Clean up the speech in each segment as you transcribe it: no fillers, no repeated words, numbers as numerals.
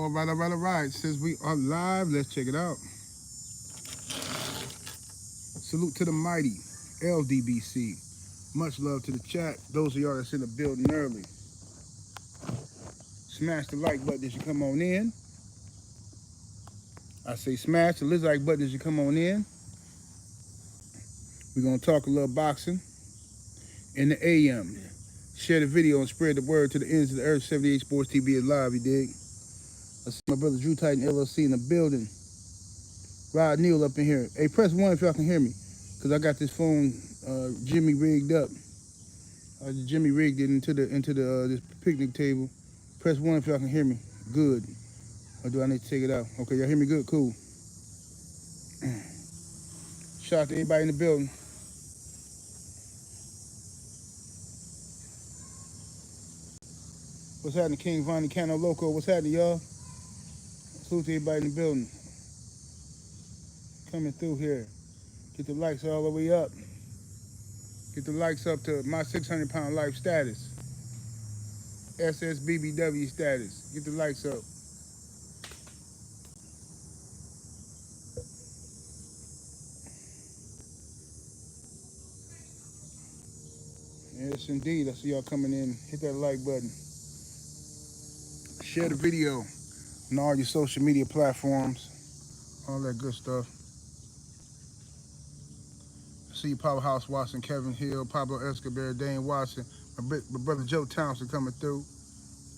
All right. Since we are live, let's check it out. Salute to the mighty ldbc. Much love to the chat. Those of y'all that's in the building early, smash the like button as you come on in. I say smash the like button as you come on in. We're going to talk a little boxing in the AM. Share the video and spread the word to the ends of the earth. 78 Sports TV is live, you dig? I see my brother Drew Titan LLC in the building. Rod Neal up in here. Hey, press 1 if y'all can hear me, because I got this phone Jimmy rigged up. Jimmy rigged it into this picnic table. Press 1 if y'all can hear me. Good. Or do I need to take it out? Okay, y'all hear me good? Cool. Shout out to everybody in the building. What's happening, King Vonnie Cano Loco? What's happening, y'all? Salute to everybody in the building. Coming through here. Get the likes all the way up. Get the likes up to my 600-pound life status. SSBBW status. Get the likes up. Yes, indeed. I see y'all coming in. Hit that like button. Share the video on all your social media platforms. All that good stuff. I see you, Powerhouse Watson, Kevin Hill, Pablo Escobar, Dane Watson, my brother Joe Townsend coming through.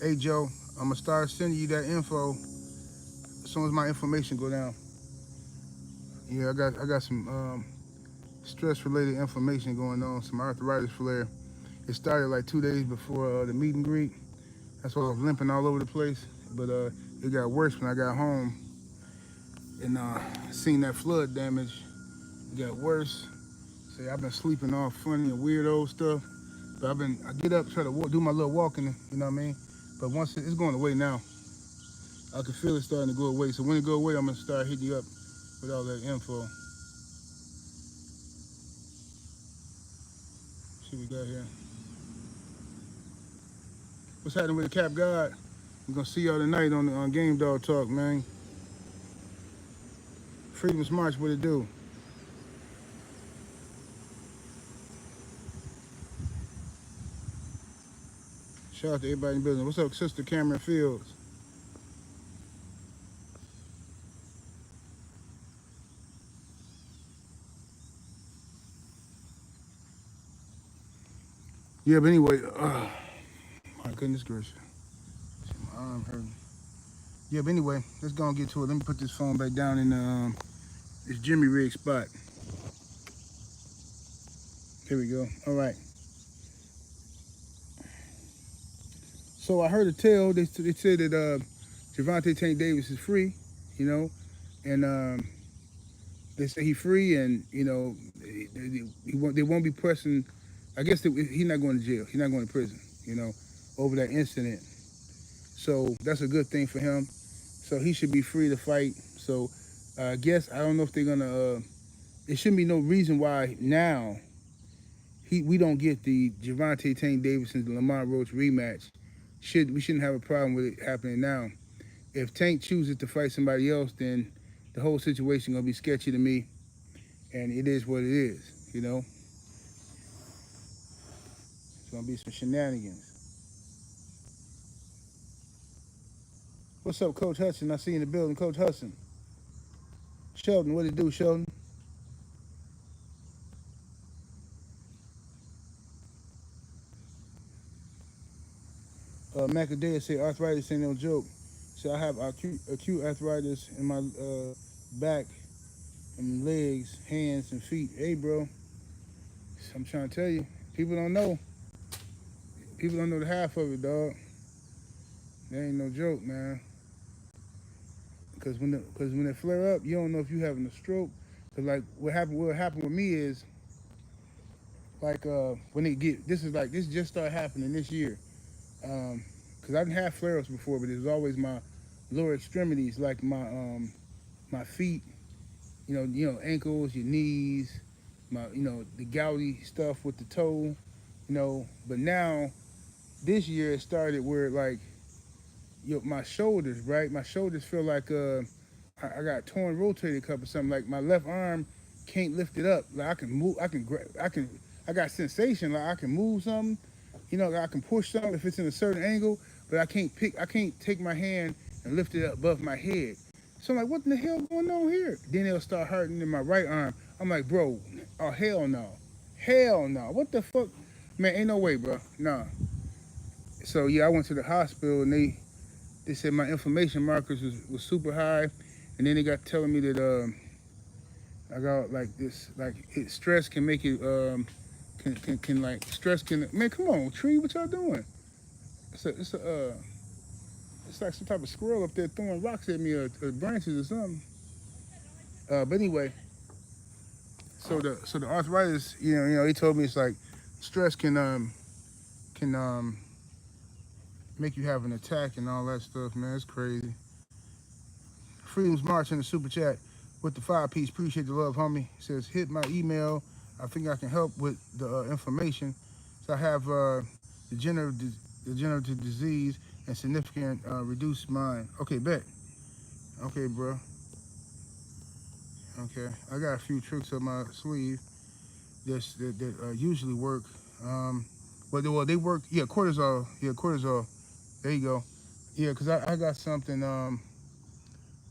Hey, Joe, I'm going to start sending you that info as soon as my information go down. Yeah, I got some stress-related information going on, some arthritis flare. It started like 2 days before the meet and greet. That's why I was limping all over the place. But it got worse when I got home and seen that flood damage. It got worse. See, I've been sleeping all funny and weirdo stuff. But I get up, try to do my little walking, you know what I mean? But once it's going away now. I can feel it starting to go away. So when it go away, I'm gonna start hitting you up with all that info. See what we got here. What's happening with the Cap God? We're gonna see y'all tonight on Game Dog Talk, man. Freedom's March, what it do? Shout out to everybody in the building. What's up, Sister Cameron Fields? Yeah, but anyway, my goodness gracious. My arm hurting. Yeah, but anyway, let's go and get to it. Let me put this phone back down in this Jimmy rig spot. Here we go. All right. So I heard a tale. They said that Gervonta Davis is free, you know, and they say he's free, and you know, they won't be pressing. I guess he's not going to jail. He's not going to prison, you know, over that incident. So that's a good thing for him. So he should be free to fight. So I guess I don't know if they're gonna. There shouldn't be no reason why now we don't get the Gervonta Davis and the Lamont Roach rematch. We shouldn't have a problem with it happening now. If Tank chooses to fight somebody else, then the whole situation gonna be sketchy to me, and it is what it is, you know. It's gonna be some shenanigans. What's up, Coach Hudson? I see you in the building, Coach Hudson. Sheldon, what it do, Sheldon? Macadea said arthritis ain't no joke. So I have acute arthritis in my back and legs, hands, and feet. Hey, bro, I'm trying to tell you, people don't know. People don't know the half of it, dog. That ain't no joke, man. Because when they flare up, you don't know if you having a stroke. Cause like what happened with me is like when they get this just started happening this year. Cause I didn't have flare-ups before, but it was always my lower extremities, like my feet, you know, ankles, your knees, the gouty stuff with the toe, you know. But now, this year it started where like my shoulders, right? My shoulders feel like I got torn rotator cuff or something. Like my left arm can't lift it up. Like I can move, I got sensation. Like I can move something, like I can push something if it's in a certain angle, but I can't take my hand and lift it up above my head. So I'm like, what in the hell going on here? Then it'll start hurting in my right arm. I'm like, bro, oh hell no, hell no, what the fuck, man? Ain't no way, bro, nah. So yeah, I went to the hospital and they said my inflammation markers was super high, and then they got telling me that I got like this, like stress can make it can like stress can, man, come on, tree, what y'all doing? It's like some type of squirrel up there throwing rocks at me or branches or something. But anyway, so the arthritis, he told me it's like stress can make you have an attack and all that stuff, man. It's crazy. Freedom's March in the super chat with the 5-piece. Appreciate the love, homie. He says, hit my email. I think I can help with the information. So I have degenerative disease and significant reduced mind. Okay, bet. Okay, bro. Okay, I got a few tricks up my sleeve that usually work. But they work. Yeah, cortisol. Yeah, cortisol. There you go. Yeah, because I got something.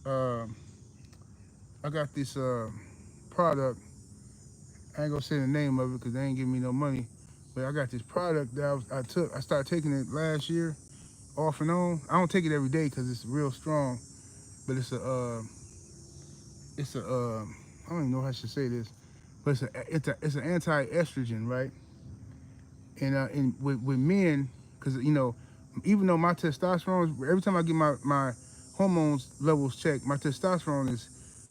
I got this product. I ain't gonna say the name of it because they ain't giving me no money. But I got this product that I started taking it last year, off and on. I don't take it every day because it's real strong. But it's a I don't even know how I should say this, but it's an anti-estrogen, right? And with men, because even though my testosterone, every time I get my hormones levels checked, my testosterone is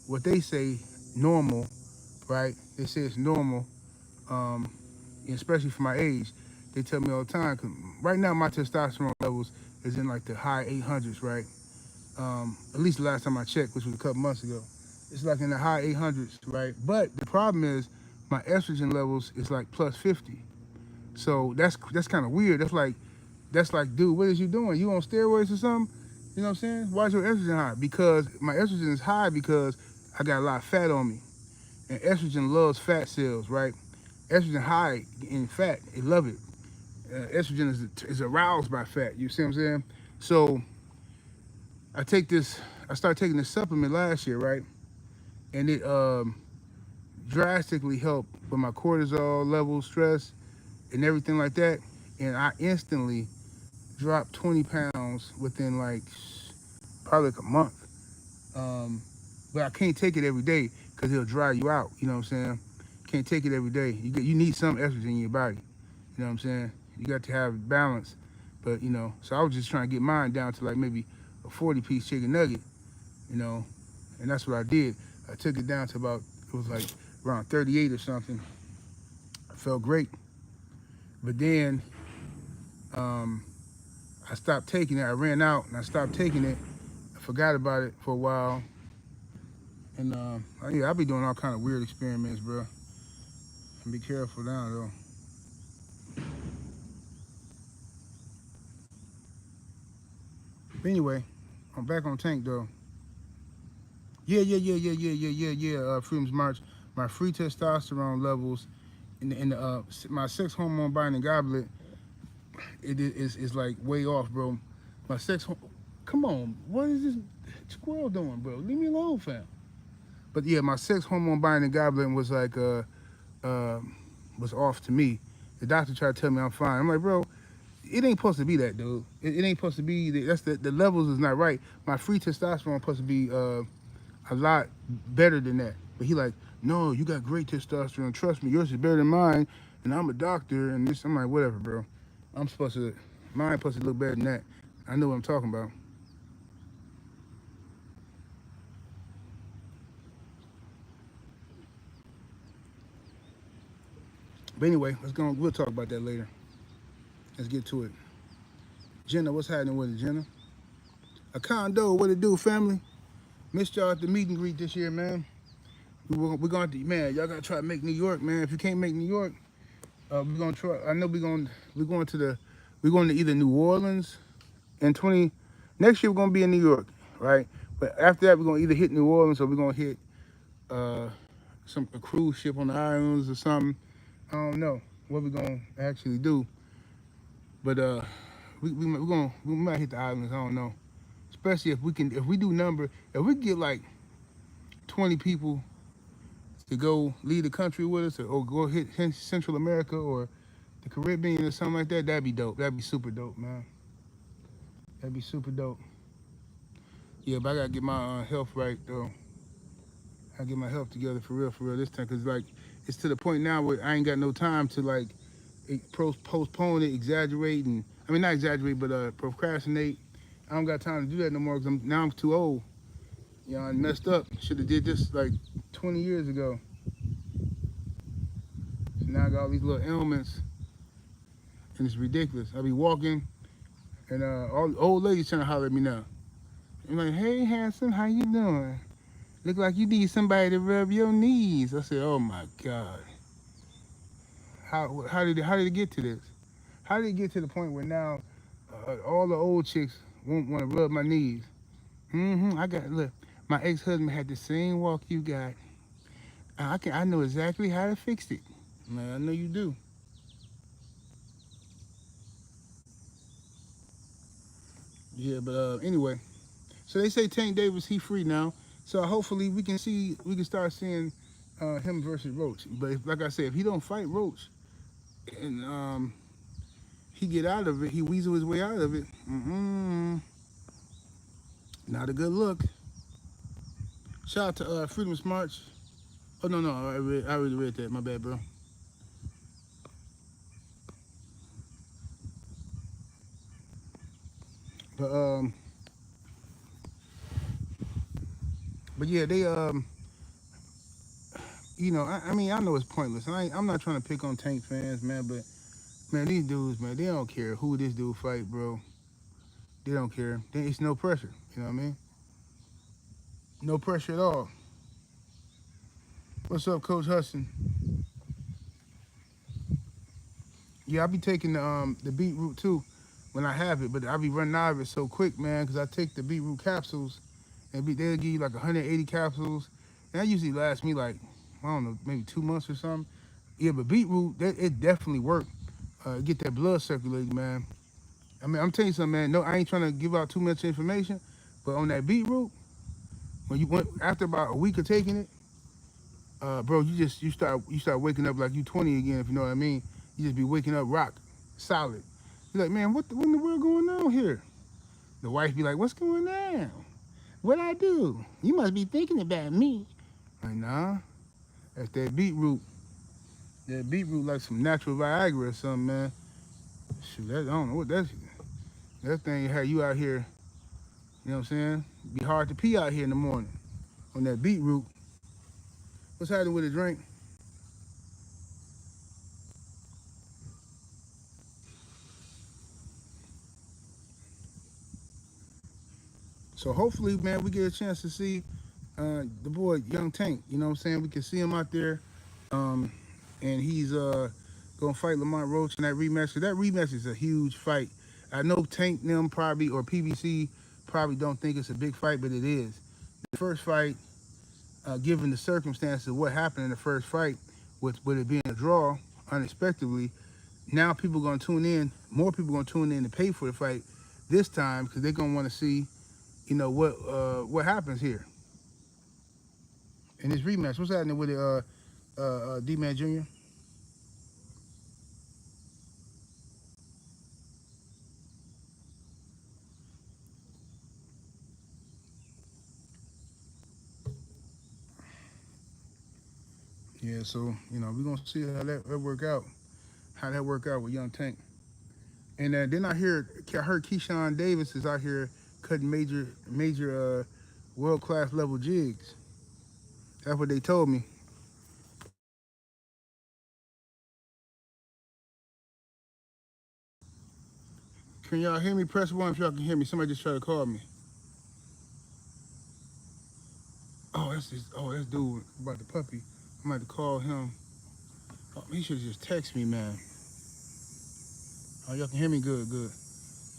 what they say normal, right? They say it's normal, especially for my age. They tell me all the time, 'cause right now my testosterone levels is in like the high 800s, right? At least the last time I checked, which was a couple months ago. It's like in the high 800s, right? But the problem is my estrogen levels is like plus 50. So that's kind of weird. That's like, dude, what is you doing? You on steroids or something? You know what I'm saying? Why is your estrogen high? Because my estrogen is high because I got a lot of fat on me. And estrogen loves fat cells, right? Estrogen high in fat, it love it. Estrogen is aroused by fat, you see what I'm saying? So I started taking this supplement last year, right? And it drastically helped with my cortisol level, stress, and everything like that. And I instantly dropped 20 pounds within like probably like a month. But I can't take it every day because it'll dry you out. You know what I'm saying? Can't take it every day. You need some estrogen in your body. You know what I'm saying? You got to have balance. But so I was just trying to get mine down to like maybe a 40-piece chicken nugget. And that's what I did. I took it down to about, it was like around 38 or something. I felt great. But then I stopped taking it. I ran out and I stopped taking it. I forgot about it for a while. And yeah, I'll be doing all kind of weird experiments, bro. And be careful now, though. But anyway, I'm back on tank, though. Yeah. Freedom's March. My free testosterone levels in my sex hormone binding goblet, it is like way off, bro. My come on, what is this squirrel doing, bro? Leave me alone, fam. But yeah, my sex hormone binding goblet was like was off to me. The doctor tried to tell me I'm fine. I'm like, bro, it ain't supposed to be that, dude. It ain't supposed to be. That's the levels is not right. My free testosterone supposed to be a lot better than that. But he like, no, you got great testosterone. Trust me, yours is better than mine. And I'm a doctor. And this, I'm like, whatever, bro. Mine supposed to look better than that. I know what I'm talking about. But anyway, we'll talk about that later. Let's get to it. Jenna, what's happening with it, Jenna? A condo, what it do, family? Missed y'all at the meet and greet this year, man. We're going to, man, y'all got to try to make New York, man. If you can't make New York, we're going to try. I know we're going to either New Orleans in Next year we're gonna be in New York, right? But after that we're gonna either hit New Orleans or we're gonna hit uh, a cruise ship on the islands or something. I don't know what we're gonna actually do, but we might hit the islands. I don't know. Especially if we do if we get like 20 people to go leave the country with us or go hit Central America or the Caribbean or something like that, that'd be dope. That'd be super dope, man. That'd be super dope. Yeah, but I gotta get my health right though. I get my health together for real this time, cause like it's to the point now where I ain't got no time to like postpone it, exaggerate, and I mean not exaggerate, but procrastinate. I don't got time to do that no more, cause now I'm too old. You know, I messed up. Should have did this like 20 years ago. So now I got all these little ailments, and it's ridiculous. I be walking, and all the old ladies trying to holler at me now. I'm like, hey, handsome, how you doing? Look like you need somebody to rub your knees. I said, oh my God. How did it get to this? How did it get to the point where now all the old chicks won't want to rub my knees? Look. My ex-husband had the same walk you got. I know exactly how to fix it. Man, I know you do. Yeah, but anyway. So they say Tank Davis, he free now. So hopefully we can start seeing him versus Roach. But like I said, if he don't fight Roach and he get out of it, he weasel his way out of it. Not a good look. Shout out to Freedom's March. Oh no, I already read that. My bad, bro. But but yeah, they you know, I mean, I know it's pointless. I'm not trying to pick on Tank fans, man, but man, these dudes, man, they don't care who this dude fight, bro. They don't care. It's no pressure. You know what I mean? No pressure at all. What's up, Coach Hudson? Yeah, I be taking the beetroot too when I have it, but I be running out of it so quick, man, because I take the beetroot capsules and they'll give you like 180 capsules, and that usually lasts me like, I don't know, maybe 2 months or something. Yeah, but beetroot, it definitely worked. Get that blood circulating, man. I mean, I'm telling you something, man. No, I ain't trying to give out too much information, but on that beetroot, when you went after about a week of taking it, bro, you start waking up like you 20 again, if you know what I mean. You just be waking up rock solid. You're like, man, what in the world going on here? The wife be like, what's going on? What I do? You must be thinking about me. Like, nah, that's that beetroot. That beetroot like some natural Viagra or something, man. Shoot, I don't know what that thing had you out here, you know what I'm saying? Be hard to pee out here in the morning on that beetroot. What's happening with a drink? So hopefully, man, we get a chance to see the boy Young Tank. You know what I'm saying? We can see him out there, and he's gonna fight Lamont Roach in that rematch. Cause that rematch is a huge fight. I know Tank them probably or PBC probably don't think it's a big fight, but it is. The first fight, given the circumstances of what happened in the first fight, with it being a draw unexpectedly, now people gonna tune in. More people gonna tune in to pay for the fight this time because they're gonna want to see, you know, what happens here in this rematch. What's happening with it, D-Man Jr.? Yeah, so you know we're gonna see how that work out, with Young Tank. And then I heard Keyshawn Davis is out here cutting major world class level jigs. That's what they told me. Can y'all hear me? Press one if y'all can hear me. Somebody just tried to call me. Oh, that's dude about the puppy. I'm about to call him. Oh, he should just text me, man. Oh, y'all can hear me? Good.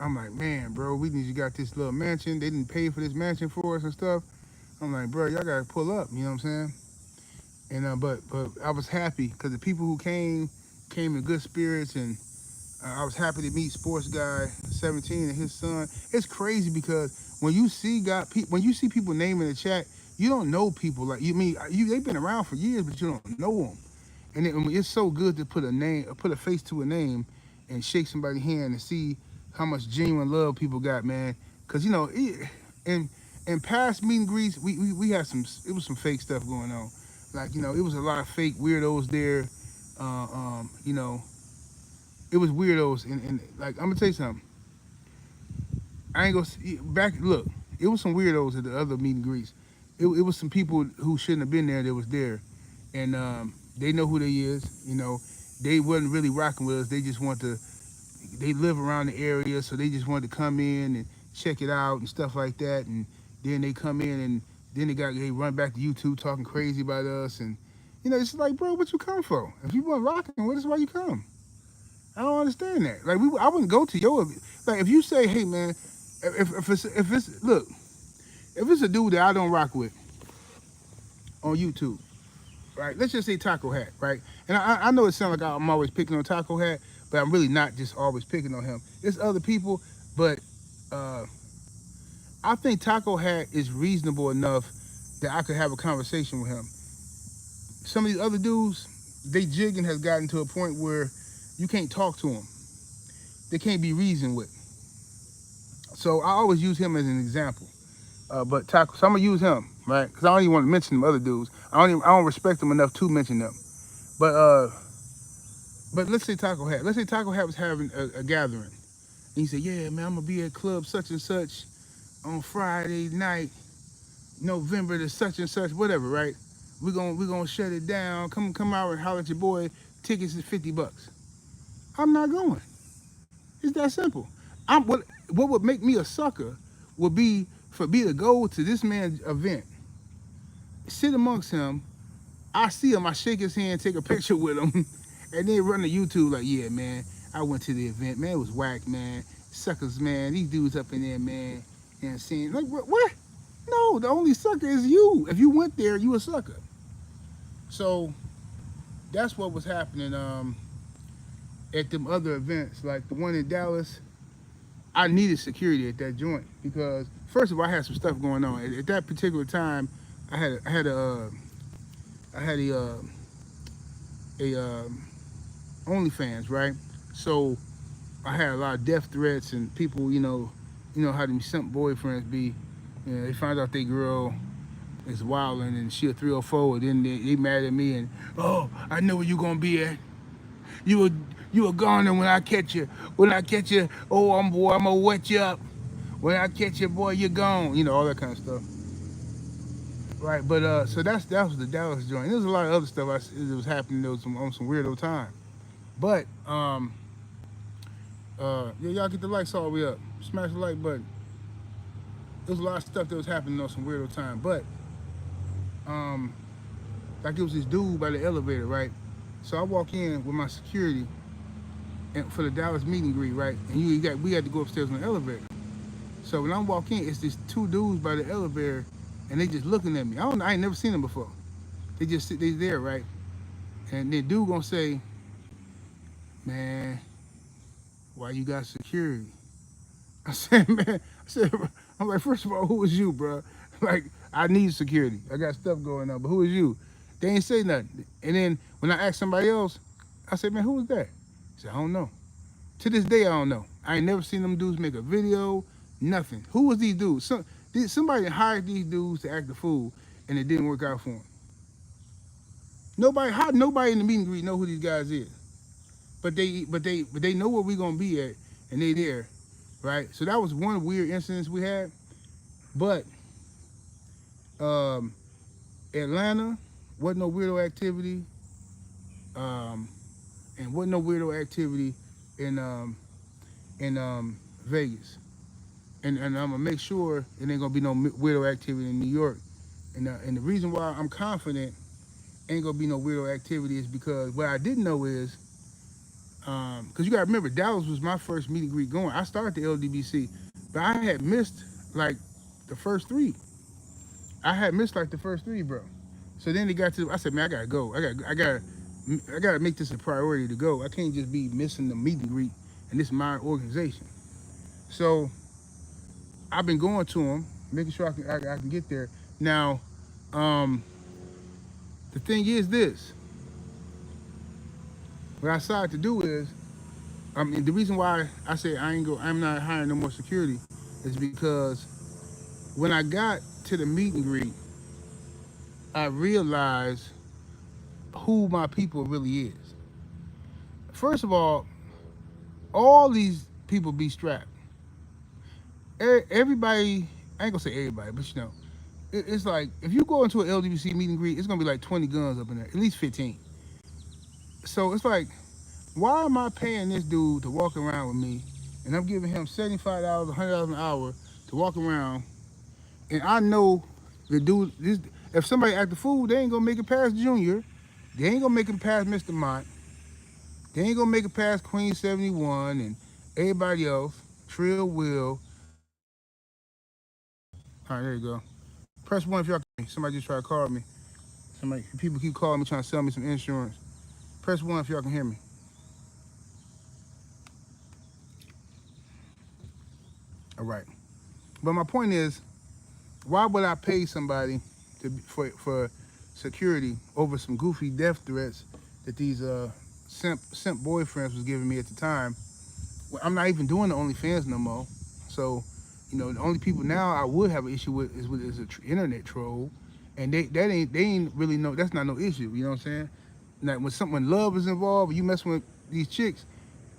I'm like, man, bro, we need you got this little mansion. They didn't pay for this mansion for us and stuff. I'm like, bro, y'all gotta pull up. You know what I'm saying? And but I was happy because the people who came in good spirits, and I was happy to meet Sports Guy 17 and his son. It's crazy because when you see when you see people name in the chat, you don't know people like they've been around for years, but you don't know them. And it's so good to put a face to a name, and shake somebody's hand and see how much genuine love people got, man. Cause in past meet and greets, we had it was some fake stuff going on. Like, it was a lot of fake weirdos there. You know, it was weirdos, and like, I'm gonna tell you something. I ain't gonna look. It was some weirdos at the other meet and greets. It was some people who shouldn't have been there that was there, and they know who they is. They wasn't really rocking with us. They just they live around the area, so they just wanted to come in and check it out and stuff like that. And then they come in, and then they run back to YouTube talking crazy about us. And it's like, bro, what you come for? If you weren't rocking with us, why you come? I don't understand that. Like, I wouldn't go to your, like, if you say, hey man, if it's a dude that I don't rock with on YouTube, right? Let's just say Taco Hat, right? And I know it sounds like I'm always picking on Taco Hat, but I'm really not just always picking on him. It's other people, but I think Taco Hat is reasonable enough that I could have a conversation with him. Some of these other dudes, they jigging has gotten to a point where you can't talk to them. They can't be reasoned with. So I always use him as an example. But Taco, so I'm gonna use him, right? Because I don't even want to mention them other dudes. I don't respect them enough to mention them. But let's say Taco Hat. Let's say Taco Hat was having a gathering. And he said, yeah, man, I'm gonna be at club such and such on Friday night, November the such and such, whatever, right? We're gonna shut it down. Come out and holler at your boy. Tickets is $50. I'm not going. It's that simple. What would make me a sucker would be for me to go to this man's event, sit amongst him, I see him, I shake his hand, take a picture with him, and then run to YouTube like, yeah, man, I went to the event, man, it was whack, man. Suckers, man, these dudes up in there, man. You know what I'm saying? Like, what? No, the only sucker is you. If you went there, you a sucker. So that's what was happening at them other events, like the one in Dallas. I needed security at that joint because, first of all, I had some stuff going on. At that particular time, I had a OnlyFans, right? So I had a lot of death threats, and people, you know how them simp boyfriends be. They find out their girl is wilding and she a 304, and then they mad at me and, oh, I know where you gonna be at. You a goner when I catch you. When I catch you, oh, I'm gonna wet you up. When I catch you, boy, you're gone. All that kind of stuff. Right, but so that was the Dallas joint. There's a lot of other stuff that was happening. There was on some weirdo time. But y'all get the likes all the way up. Smash the like button. There's a lot of stuff that was happening on some weirdo time. But like it was this dude by the elevator, right? So I walk in with my security and for the Dallas meet and greet, right? And we had to go upstairs on the elevator. So when I walk in, it's these two dudes by the elevator, and they just looking at me. I ain't never seen them before. They there, right? And then dude gonna say, man, why you got security? I said, I'm like, first of all, who is you, bro? Like, I need security. I got stuff going on, but who is you? They ain't say nothing. And then when I asked somebody else, I said, man, who was that? He said, I don't know. To this day, I don't know. I ain't never seen them dudes make a video, nothing. Who was these dudes? Somebody hired these dudes to act a fool, and it didn't work out for them. Nobody in the meet and greet know who these guys is. But they know where we gonna be at, and they there, right? So that was one weird incident we had. But Atlanta wasn't no weirdo activity, and wasn't no weirdo activity in Vegas. And I'm gonna make sure it ain't gonna be no weirdo activity in New York. And the reason why I'm confident ain't gonna be no weirdo activity is because what I didn't know is Because you got to remember, Dallas was my first meet and greet going. I started the ldbc, but I had missed like the first three. I had missed like the first three, bro. So then it got to, I said, man, I gotta go. I gotta make this a priority to go. I can't just be missing the meet and greet, and this is my organization. So I've been going to them, making sure I can get there. Now, um, the thing is this: what I decided to do is, I mean, the reason why I say I'm not hiring no more security, is because when I got to the meet and greet, I realized who my people really is. First of all these people be strapped. Everybody, I ain't gonna say everybody, but you know, it's like if you go into an LDBC meet and greet, it's gonna be like 20 guns up in there, at least 15. So it's like, why am I paying this dude to walk around with me, and I'm giving him $75, $100 an hour to walk around, and I know the dude, if somebody act the fool, they ain't gonna make it past Junior, they ain't gonna make it past Mr. Mott, they ain't gonna make it past Queen 71 and everybody else, Trill Will. All right, there you go. Press one if y'all can. Somebody just tried to call me. People keep calling me trying to sell me some insurance. Press one if y'all can hear me. All right. But my point is, why would I pay somebody for security over some goofy death threats that these simp boyfriends was giving me at the time? Well, I'm not even doing the OnlyFans no more. So, you know, the only people now I would have an issue with is an internet troll, and they ain't really no, that's not no issue. You know what I'm saying? Now when love is involved, you messing with these chicks,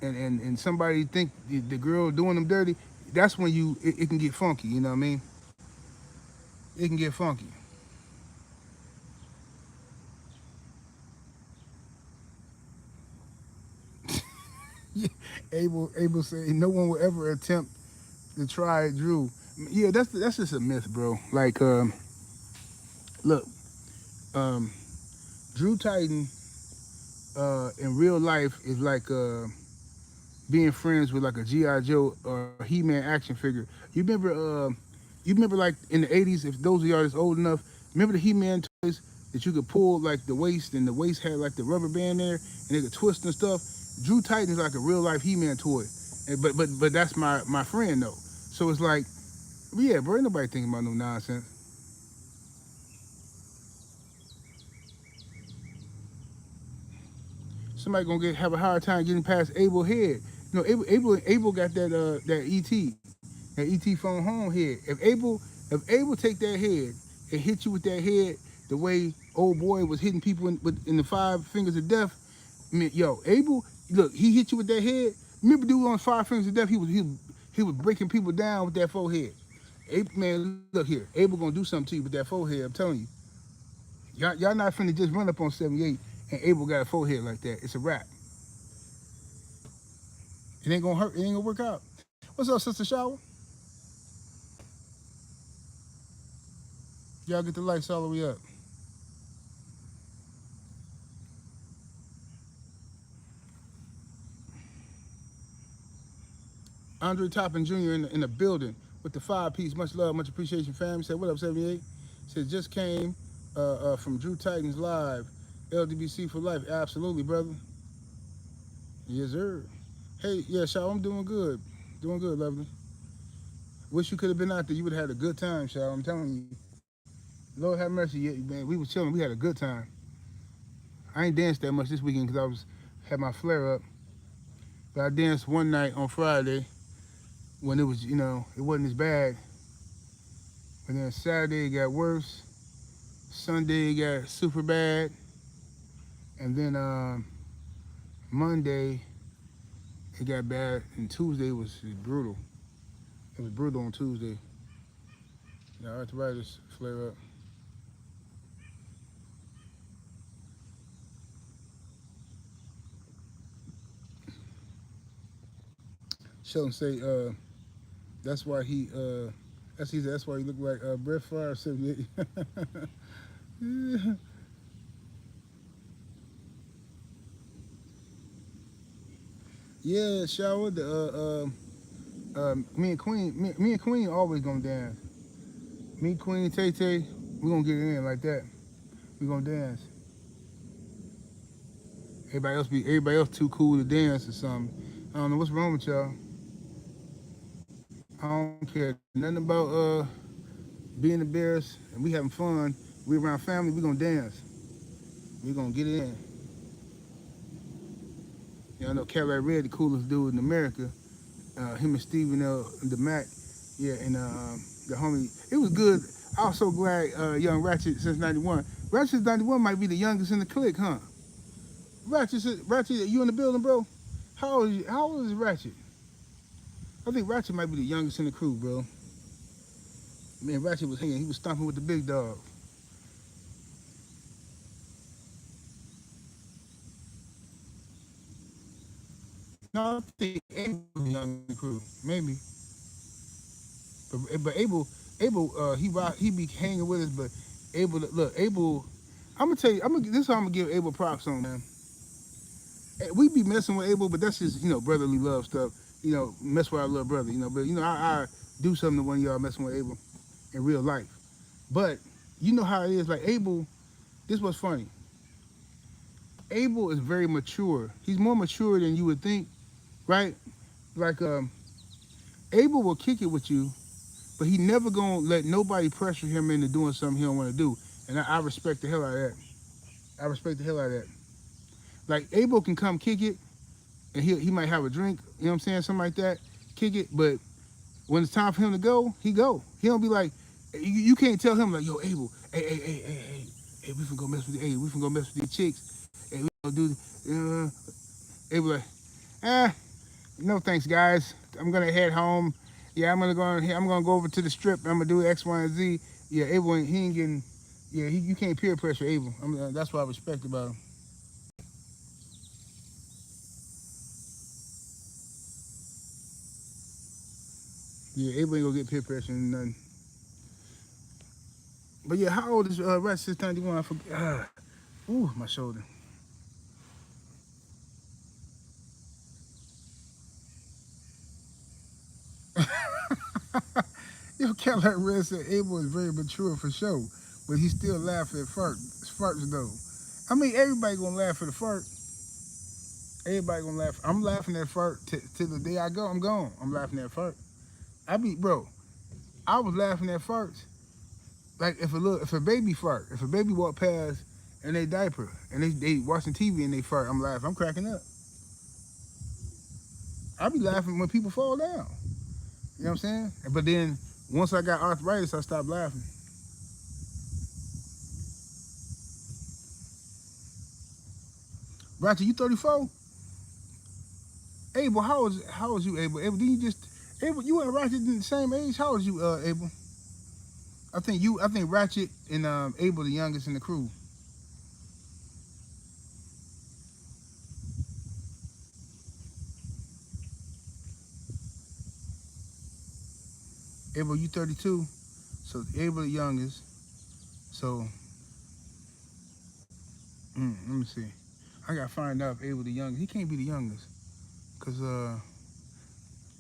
and somebody think the girl doing them dirty, that's when it can get funky. You know what I mean? It can get funky. Yeah, Abel said no one will ever attempt to try Drew. Yeah, that's just a myth, bro. Like, look, um, Drew Titan in real life is like being friends with like a GI Joe or He-Man action figure. You remember like in the '80s, if those of y'all that's old enough, remember the He-Man toys that you could pull like the waist, and the waist had like the rubber band there, and they could twist and stuff. Drew Titan is like a real life He-Man toy, but that's my friend though. So it's like, yeah, bro, ain't nobody thinking about no nonsense. Somebody gonna have a hard time getting past Abel head. You know, Abel got that ET phone home head. If Abel take that head and hit you with that head the way old boy was hitting people in the five fingers of death, I mean, yo, Abel, look, he hit you with that head. Remember, dude on five fingers of death, he was breaking people down with that forehead. Abel, man, look here, Abel gonna do something to you with that forehead. I'm telling you, y'all not finna just run up on 78 and Abel got a forehead like that. It's a wrap. It ain't gonna hurt. It ain't gonna work out. What's up, Sister Shower? Y'all get the lights all the way up. Andre Toppin Jr. in the building with the 5-piece. Much love, much appreciation, fam. Said, what up, 78? Said, just came from Drew Titans Live. LDBC for life. Absolutely, brother. Yes, sir. Hey, yeah, Shaw, I'm doing good. Doing good, lovely. Wish you could have been out there. You would have had a good time, Shaw. I'm telling you. Lord have mercy, yeah, man. We was chilling. We had a good time. I ain't danced that much this weekend because had my flare up. But I danced one night on Friday when it was, it wasn't as bad. But then Saturday it got worse. Sunday it got super bad. And then Monday it got bad. And Tuesday was brutal. It was brutal on Tuesday. Arthritis flare up. Sheldon say that's why that's why he looked like Brett Favre 78. Yeah, shower. Me and Queen, me and Queen always gonna dance. Me, Queen, Tay Tay, we gonna get it in like that. We gonna dance. Everybody else too cool to dance or something. I don't know what's wrong with y'all. I don't care nothing about being the Bears and we having fun. We around family. We gonna dance. We gonna get it in. Y'all know Cadillac Red, the coolest dude in America. Him and Steven the Mac. Yeah, and the homie. It was good. I was so glad young Ratchet since '91. Ratchet since '91 might be the youngest in the clique, huh? Ratchet, you in the building, bro? How old is Ratchet? I think Ratchet might be the youngest in the crew, bro. Man, Ratchet was hanging. He was stomping with the big dog. No, I think Abel was the youngest in the crew, maybe. But Abel, he be hanging with us. But Abel. I'm gonna tell you, this is how I'm gonna give Abel props on, man. We be messing with Abel, but that's just brotherly love stuff. Mess with our little brother. But I do something to one of y'all messing with Abel in real life. But you know how it is. Like Abel, this was funny. Abel is very mature. He's more mature than you would think, right? Like Abel will kick it with you, but he never gonna let nobody pressure him into doing something he don't want to do. And I respect the hell out of that. I respect the hell out of that. Like Abel can come kick it, and he might have a drink, you know what I'm saying, something like that, kick it. But when it's time for him to go, he go. He don't be like, you can't tell him like, yo, Abel, hey, we finna go mess with we finna go mess with these chicks. Hey, we gonna do, Abel like, no thanks, guys. I'm gonna head home. Yeah, I'm gonna go over to the strip. I'm gonna do X, Y, and Z. Yeah, Abel, he ain't getting. Yeah, you can't peer pressure Abel. That's what I respect about him. Yeah, Abel ain't gonna get peer pressure and nothing. But yeah, how old is Rat 691? I forget. Ooh, my shoulder. Yo, Cadillac Red said Abel is very mature for sure, but he still laugh at farts though. I mean, everybody gonna laugh at a fart. Everybody gonna laugh. I'm laughing at fart till the day I go. I'm gone. I'm laughing at fart. Bro. I was laughing at farts. Like if a baby fart, if a baby walk past and they diaper and they watching TV and they fart, I'm laughing. I'm cracking up. I be laughing when people fall down. You know what I'm saying? But then once I got arthritis, I stopped laughing. Roger, you 34? Abel, how was you, Abel? Abel, didn't you just Abel? You and Ratchet the same age? How was you, Abel? I think Ratchet and Abel the youngest in the crew. Abel, you 32, so Abel the youngest. So let me see. I gotta find out if Abel the youngest. He can't be the youngest, cause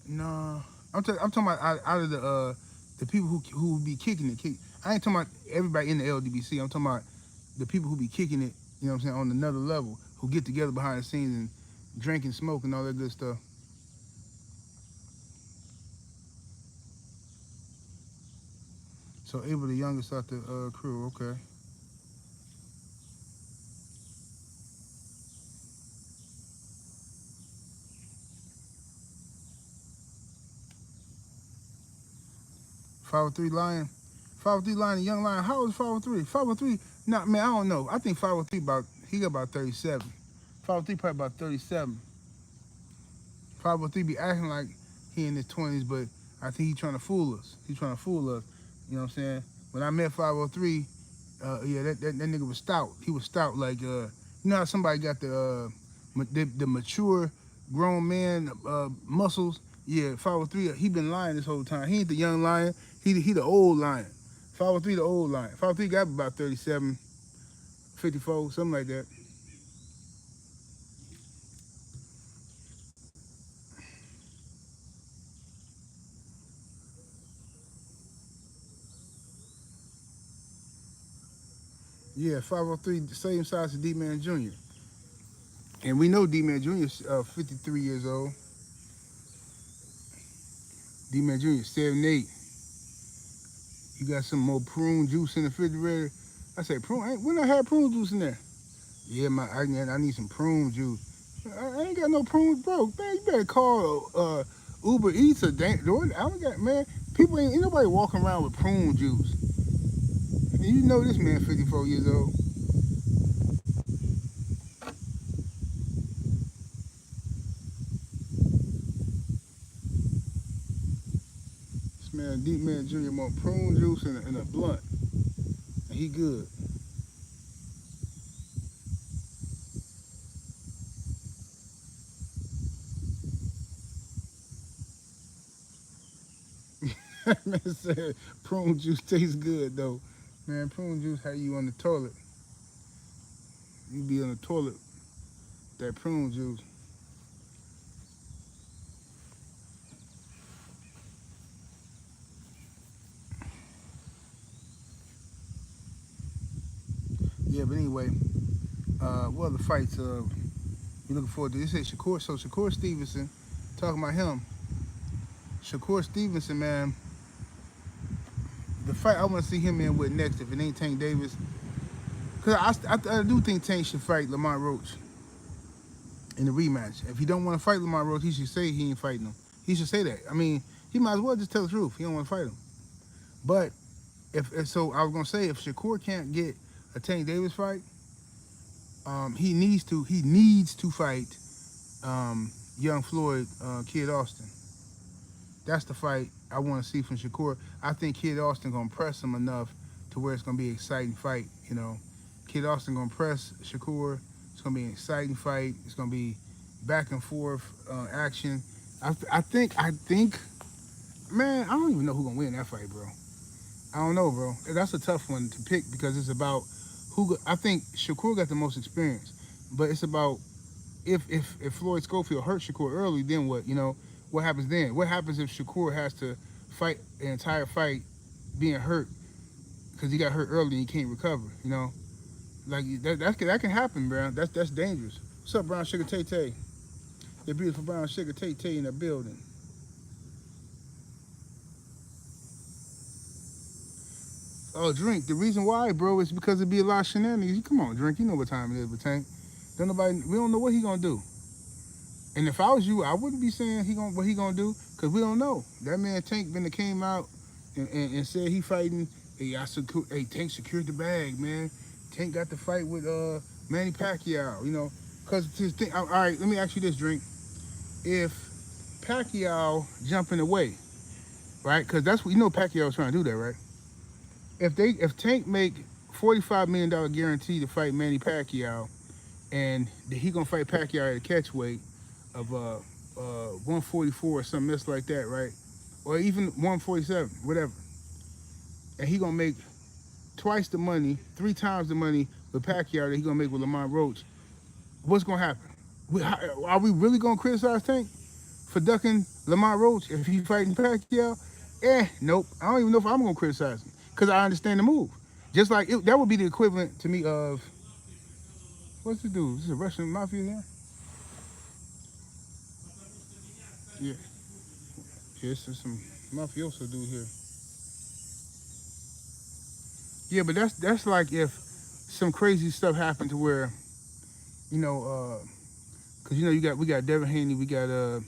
no, I'm talking about out of the people who be kicking it. I ain't talking about everybody in the ldbc. I'm talking about the people who be kicking it. You know what I'm saying, on another level, who get together behind the scenes and drink and smoke and all that good stuff. So Abel the youngest out the crew. Okay. 503 Lion. 503 Lion, the young Lion. How old is 503? 503. Nah, man, I don't know. I think 503 he got about 37. 503 probably about 37. 503 be acting like he in his 20s, but I think he trying to fool us. He trying to fool us. You know what I'm saying? When I met 503, yeah, that nigga was stout. He was stout. Like, you know how somebody got the mature grown man muscles? Yeah, 503, he been lying this whole time. He ain't the young lion. He the old lion. 503 the old lion. 503 got about 37, 54, something like that. Yeah, 503, same size as D-Man Jr. And we know D-Man Jr. is 53 years old. D-Man Jr. 78. You got some more prune juice in the refrigerator. I say prune. When I had prune juice in there. Yeah, I need some prune juice. I ain't got no prunes, bro. Man, you better call Uber Eats or I don't got, man. People ain't nobody walking around with prune juice. And you know this man 54 years old. This man, Deep Man Jr. want prune juice and a blunt. And he good. Man said prune juice tastes good though. Man, prune juice have you on the toilet. You be on the toilet, that prune juice. Yeah, but anyway, what other fights you looking forward to? This is Shakur. So Shakur Stevenson, talking about him. Shakur Stevenson, man, the fight I want to see him in with next, if it ain't Tank Davis, because I do think Tank should fight Lamont Roach in the rematch. If he don't want to fight Lamont Roach, he should say he ain't fighting him. He should say that. I mean, he might as well just tell the truth. He don't want to fight him. But if so, I was gonna say if Shakur can't get a Tank Davis fight, he needs to fight young Floyd, Kid Austin. That's the fight I want to see from Shakur. I think Kid Austin gonna press him enough to where it's gonna be an exciting fight. You know, Kid Austin gonna press Shakur. It's gonna be an exciting fight. It's gonna be back and forth action. I think, man, I don't even know who's gonna win that fight, bro. I don't know, bro. That's a tough one to pick because it's about who. I think Shakur got the most experience, but it's about if Floyd Schofield hurt Shakur early, then what? You know, what happens then? What happens if Shakur has to fight the entire fight being hurt because he got hurt early and he can't recover? You know, like that can happen, bro. That's dangerous. What's up, Brown Sugar Tay Tay? The beautiful Brown Sugar Tay Tay in the building. Oh, Drink. The reason why, bro, is because it'd be a lot of shenanigans. Come on, Drink. You know what time it is, but Tank. We don't know what he gonna do. And if I was you, I wouldn't be saying what he gonna do, because we don't know. That man Tank came out and said he fighting. Hey, Tank secured the bag, man. Tank got the fight with Manny Pacquiao, you know. Because his thing. All right, let me ask you this, Drink. If Pacquiao jumping away, right? Because that's what you know Pacquiao's trying to do that, right? If Tank make $45 million guarantee to fight Manny Pacquiao, and he gonna fight Pacquiao at a catch weight of 144 or something else like that, right? Or even 147, whatever. And he gonna make twice the money, 3 times the money with Pacquiao that he gonna make with Lamont Roach. What's gonna happen? Are we really gonna criticize Tank for ducking Lamont Roach if he's fighting Pacquiao? Nope. I don't even know if I'm gonna criticize him because I understand the move. Just like that would be the equivalent to me of what's the dude? Is this a Russian mafia here? Yeah. Yes, there's some mafioso dude here. Yeah, but that's like if some crazy stuff happened to where, you know, because you know we got Devin Haney, we got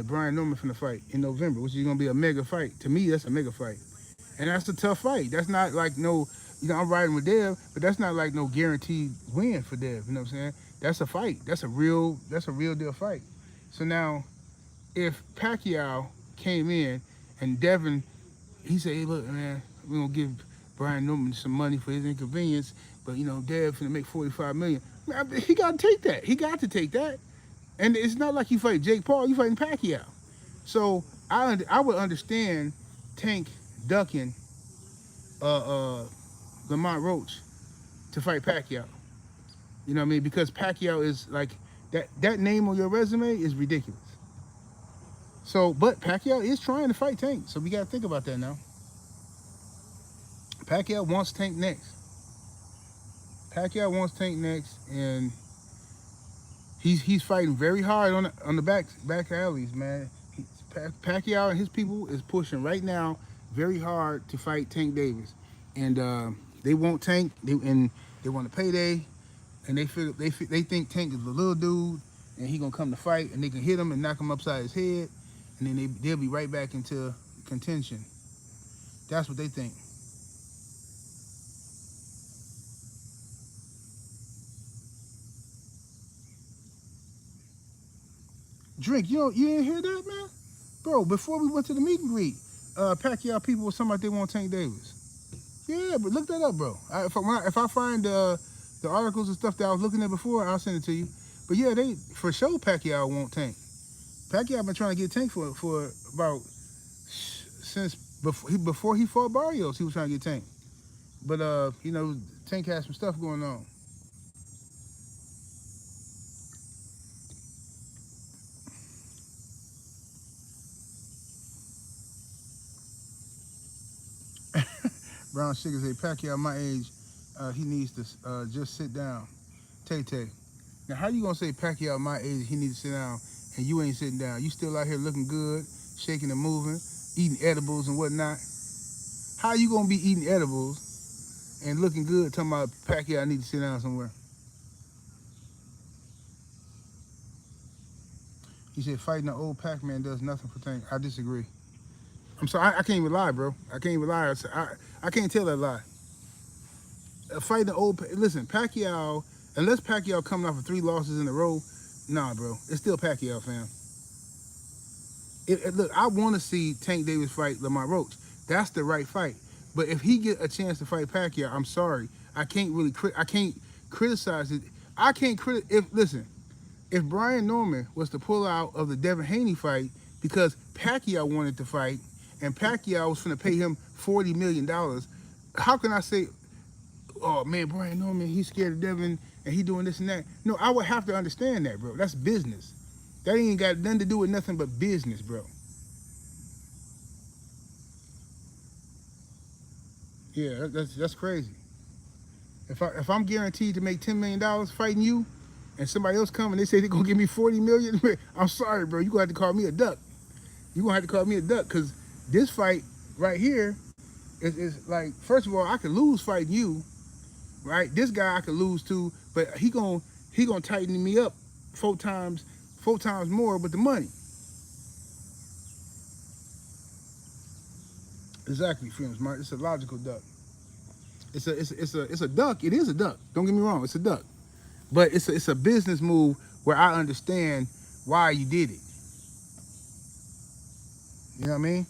Brian Norman from the fight in November, which is gonna be a mega fight. To me, that's a mega fight, and that's a tough fight. That's not like no, you know, I'm riding with Dev, but that's not like no guaranteed win for Dev. You know what I'm saying? That's a fight. That's a real deal fight. So now, if Pacquiao came in and Devin, he said, hey, look, man, we're gonna give Brian Norman some money for his inconvenience, but you know, Dev finna make $45 million. Man, he gotta take that. He got to take that. And it's not like you fight Jake Paul, you fighting Pacquiao. So I would understand Tank ducking Lamont Roach to fight Pacquiao. You know what I mean? Because Pacquiao is like that name on your resume is ridiculous. So, but Pacquiao is trying to fight Tank, so we gotta think about that now. Pacquiao wants Tank next. Pacquiao wants Tank next, and he's fighting very hard on the back alleys, man. Pacquiao and his people is pushing right now very hard to fight Tank Davis, and they want Tank, and they want a payday, and they think Tank is a little dude, and he gonna come to fight, and they can hit him and knock him upside his head, and then they'll be right back into contention. That's what they think. Drink, you didn't hear that, man? Bro, before we went to the meet and greet, Pacquiao people were talking about they want Tank Davis. Yeah, but look that up, bro. If I find the articles and stuff that I was looking at before, I'll send it to you. But yeah, they for sure Pacquiao want Tank. Pacquiao been trying to get Tank for about since before he fought Barrios, he was trying to get Tank. But Tank has some stuff going on. Brown Sugar say Pacquiao my age, he needs to just sit down. Tay. Now how you gonna say Pacquiao my age, he needs to sit down, and you ain't sitting down? You still out here looking good, shaking and moving, eating edibles and whatnot. How you gonna be eating edibles and looking good talking about Pacquiao need to sit down somewhere? He said fighting the old Pac-Man does nothing for Tank. I disagree. I'm sorry, I can't even lie, bro. I can't even lie. I can't tell that lie. Fighting the old, listen, Pacquiao, unless Pacquiao coming off of 3 losses in a row, nah, bro. It's still Pacquiao, fam. Look, I want to see Tank Davis fight Lamont Roach. That's the right fight. But if he get a chance to fight Pacquiao, I'm sorry. I can't criticize it. If Brian Norman was to pull out of the Devin Haney fight because Pacquiao wanted to fight and Pacquiao was going to pay him $40 million, how can I say, oh man, Brian Norman, he's scared of Devin and he doing this and that? No, I would have to understand that, bro. That's business. That ain't got nothing to do with nothing but business, bro. Yeah, that's crazy. If I'm guaranteed to make $10 million fighting you, and somebody else come and they say they're gonna give me $40 million, I'm sorry, bro. You gonna have to call me a duck. You gonna have to call me a duck, because this fight right here is like, first of all, I could lose fighting you, right? This guy I could lose to, but he gonna tighten me up 4 times more with the money. Exactly, friends, Mark. It's a logical duck. It's a duck. It is a duck. Don't get me wrong. It's a duck. But it's a business move where I understand why you did it. You know what I mean?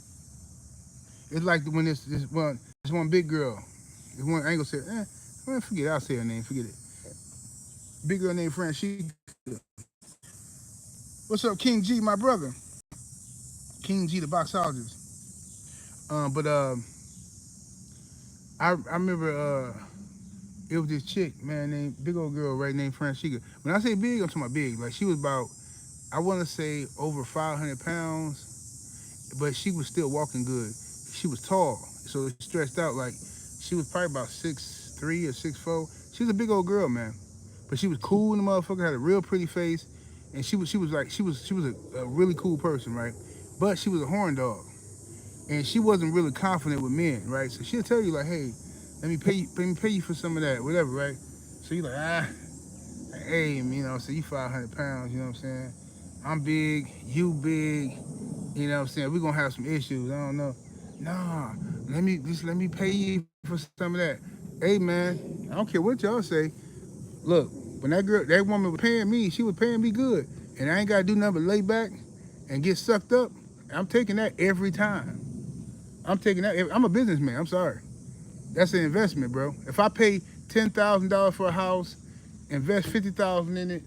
It's like when this one big girl, this one angle said, forget it. I'll say her name. Forget it. Big girl named Franchika. What's up, King G, my brother? King G, the boxologist. I remember it was this chick, man, named big old girl, right, named Franchika. When I say big, I'm talking about big. Like she was about, I want to say over 500 pounds, but she was still walking good. She was tall, so it stretched out. Like she was probably about 6'3" or 6'4". She was a big old girl, man, but she was cool in the motherfucker. Had a real pretty face, and she was a really cool person, right? But she was a horn dog. And she wasn't really confident with men, right? So she'll tell you like, hey, let me pay you for some of that, whatever, right? So you like, hey, so you 500 pounds, you know what I'm saying? I'm big, you big, you know what I'm saying? We're gonna have some issues, I don't know. Nah, let me pay you for some of that. Hey man, I don't care what y'all say. Look, when that woman was paying me, she was paying me good. And I ain't gotta do nothing but lay back and get sucked up. I'm taking that every time. I'm taking that. I'm a businessman. I'm sorry. That's an investment, bro. If I pay $10,000 for a house, invest $50,000 in it,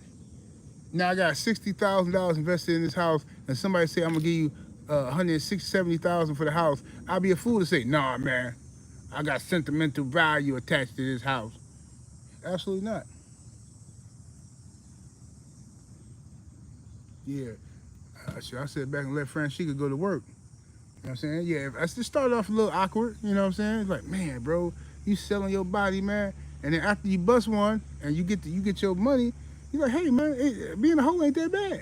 now I got $60,000 invested in this house, and somebody say I'm gonna give you $170,000 for the house, I'd be a fool to say, nah, man, I got sentimental value attached to this house. Absolutely not. Yeah. I sit back and let Franchika go to work. You know what I'm saying? Yeah, I just started off a little awkward, you know what I'm saying? It's like, man, bro, you selling your body, man. And then after you bust one and you get your money, you're like, hey man, being a hoe ain't that bad. You know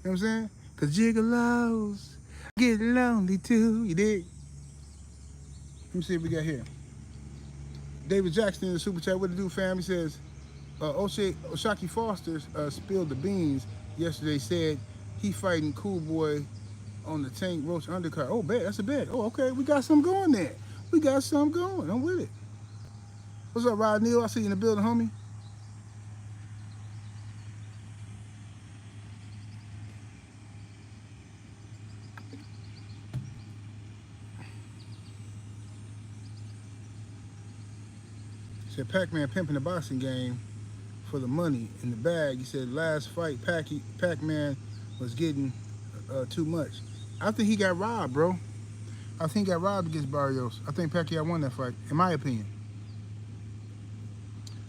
what I'm saying? Cause gigolos get lonely too. You dig? Let me see what we got here. David Jackson in the super chat. What to do, fam? He says, Oshaki Foster spilled the beans yesterday. Said he fighting Cool Boy on the Tank Roach undercard. Oh, bet. That's a bet. Oh, okay. We got something going there. We got something going. I'm with it. What's up, Rod Neal? I see you in the building, homie. Said Pac-Man pimping the boxing game for the money in the bag. He said last fight Pac-Man was getting too much. I think he got robbed, bro. I think he got robbed against Barrios. I think Pacquiao won that fight, in my opinion.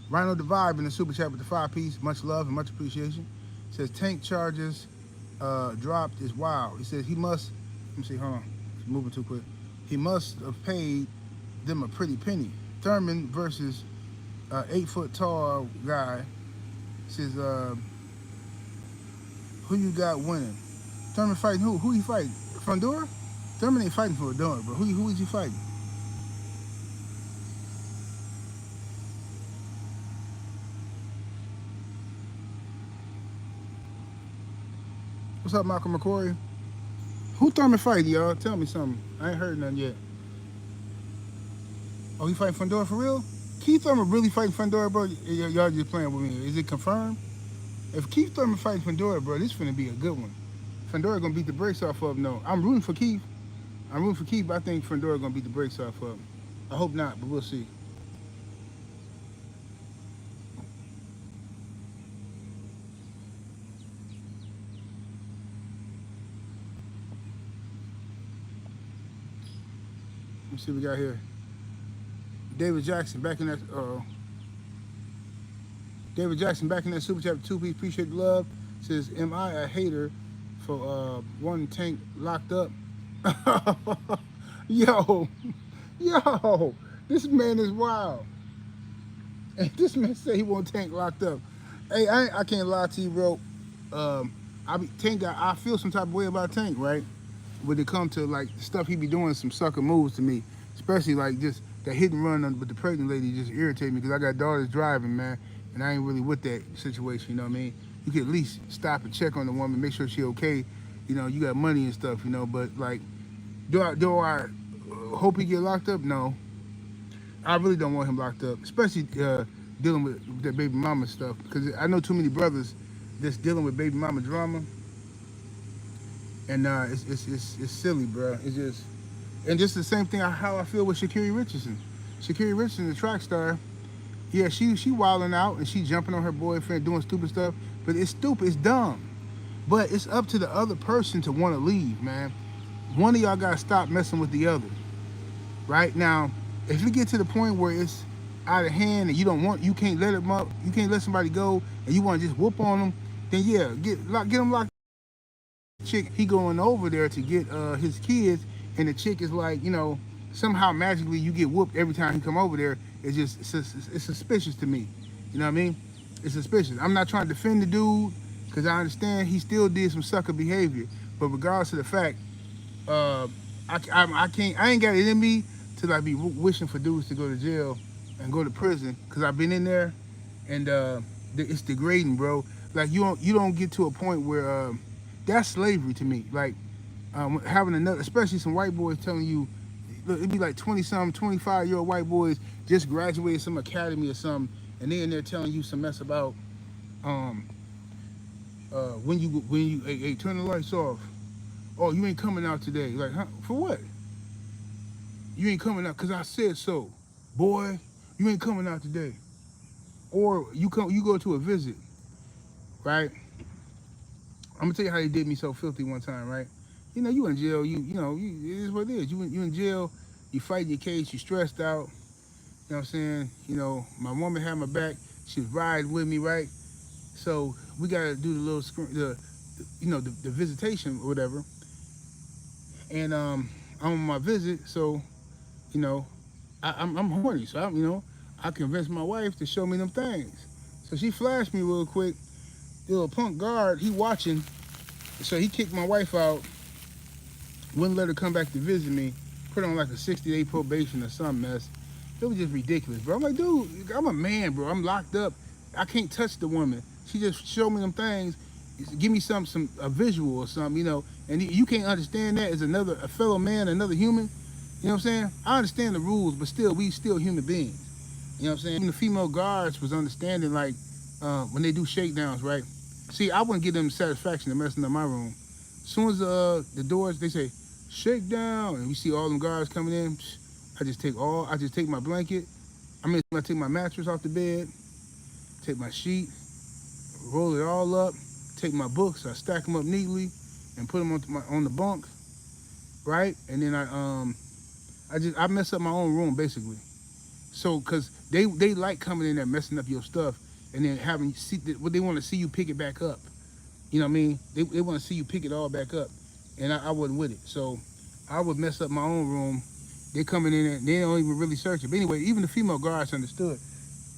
Rhino the Vibe in the super chat with the 5-piece. Much love and much appreciation. Says Tank charges dropped is wild. He says he must, let me see, hold on. It's moving too quick. He must have paid them a pretty penny. Thurman versus 8-foot tall guy. Says, who you got winning? Thurman fighting who? Who he fighting? Fundora? Thurman ain't fighting for a door, bro. Who is he fighting? What's up, Malcolm McCory? Who Thurman fighting, y'all? Tell me something. I ain't heard nothing yet. Oh, he fighting Fundora for real? Keith Thurman really fighting Fundora, bro? Y'all just playing with me. Is it confirmed? If Keith Thurman fighting Fundora, bro, this finna be a good one. Fundora gonna beat the brakes off of him, no. I'm rooting for Keith. But I think Fundora gonna beat the brakes off of him. I hope not, but we'll see. Let me see what we got here. David Jackson back in that. David Jackson back in that super chat with 2-piece. Appreciate the love. Says, am I a hater for one Tank locked up? yo, this man is wild. And this man say he want Tank locked up. Hey, I can't lie to you, bro. I feel some type of way about Tank, right? When it comes to like stuff he be doing, some sucker moves to me, especially like just that hit and run with the pregnant lady just irritate me because I got daughters driving, man, and I ain't really with that situation. You know what I mean? You could at least stop and check on the woman, make sure she okay. You know, you got money and stuff, you know. But like, do I hope he get locked up? No, I really don't want him locked up, especially dealing with that baby mama stuff. Because I know too many brothers that's dealing with baby mama drama, and it's silly, bro. It's just, and just the same thing how I feel with Sha'Carri Richardson. Sha'Carri Richardson, the track star. Yeah, she wilding out and she jumping on her boyfriend, doing stupid stuff. But it's stupid, it's dumb. But it's up to the other person to want to leave, man. One of y'all gotta stop messing with the other. Right now, if you get to the point where it's out of hand and you can't let them up, you can't let somebody go, and you want to just whoop on them, then yeah, get them locked. Chick, he going over there to get his kids, and the chick is like, you know, somehow magically you get whooped every time he come over there. It's suspicious to me. You know what I mean? It's suspicious. I'm not trying to defend the dude because I understand he still did some sucker behavior. But regardless of the fact, I ain't got it in me to like be wishing for dudes to go to jail and go to prison because I've been in there, and it's degrading, bro. Like you don't get to a point where that's slavery to me. Like having another, especially some white boys telling you. Look, it'd be like 20-something, 25-year-old white boys just graduated some academy or something, and they're telling you some mess about when you hey, turn the lights off. Oh, you ain't coming out today. Like, huh? For what? You ain't coming out because I said so, boy. You ain't coming out today. Or you go to a visit, right? I'm gonna tell you how they did me so filthy one time, right? You know, you in jail, you know, it is what it is. You in jail, you fighting your case, you stressed out, you know what I'm saying? You know, my woman had my back, she was riding with me, right? So we gotta do the little the visitation or whatever. And I'm on my visit, so, you know, I'm horny, so I'm I convinced my wife to show me them things. So she flashed me real quick. The little punk guard, he watching. So he kicked my wife out, wouldn't let her come back to visit me, put her on like a 60-day probation or some mess. It was just ridiculous, bro. I'm like, dude, I'm a man, bro. I'm locked up. I can't touch the woman. She just showed me them things. Give me a visual or something, you know. And you can't understand that as a fellow man, another human. You know what I'm saying? I understand the rules, but still, we still human beings. You know what I'm saying? Even the female guards was understanding, like, when they do shakedowns, right? See, I wouldn't give them satisfaction of messing up my room. As soon as the doors, they say, shake down, and we see all them guards coming in, I just take my blanket, I take my mattress off the bed, take my sheet, roll it all up, take my books, I stack them up neatly, and put them on the bunk, right? And then I mess up my own room, basically. So, cause they like coming in there messing up your stuff, and then they want to see you pick it back up. You know what I mean? They want to see you pick it all back up, and I wasn't with it. So I would mess up my own room. They coming in there, they don't even really search it. But anyway, even the female guards understood.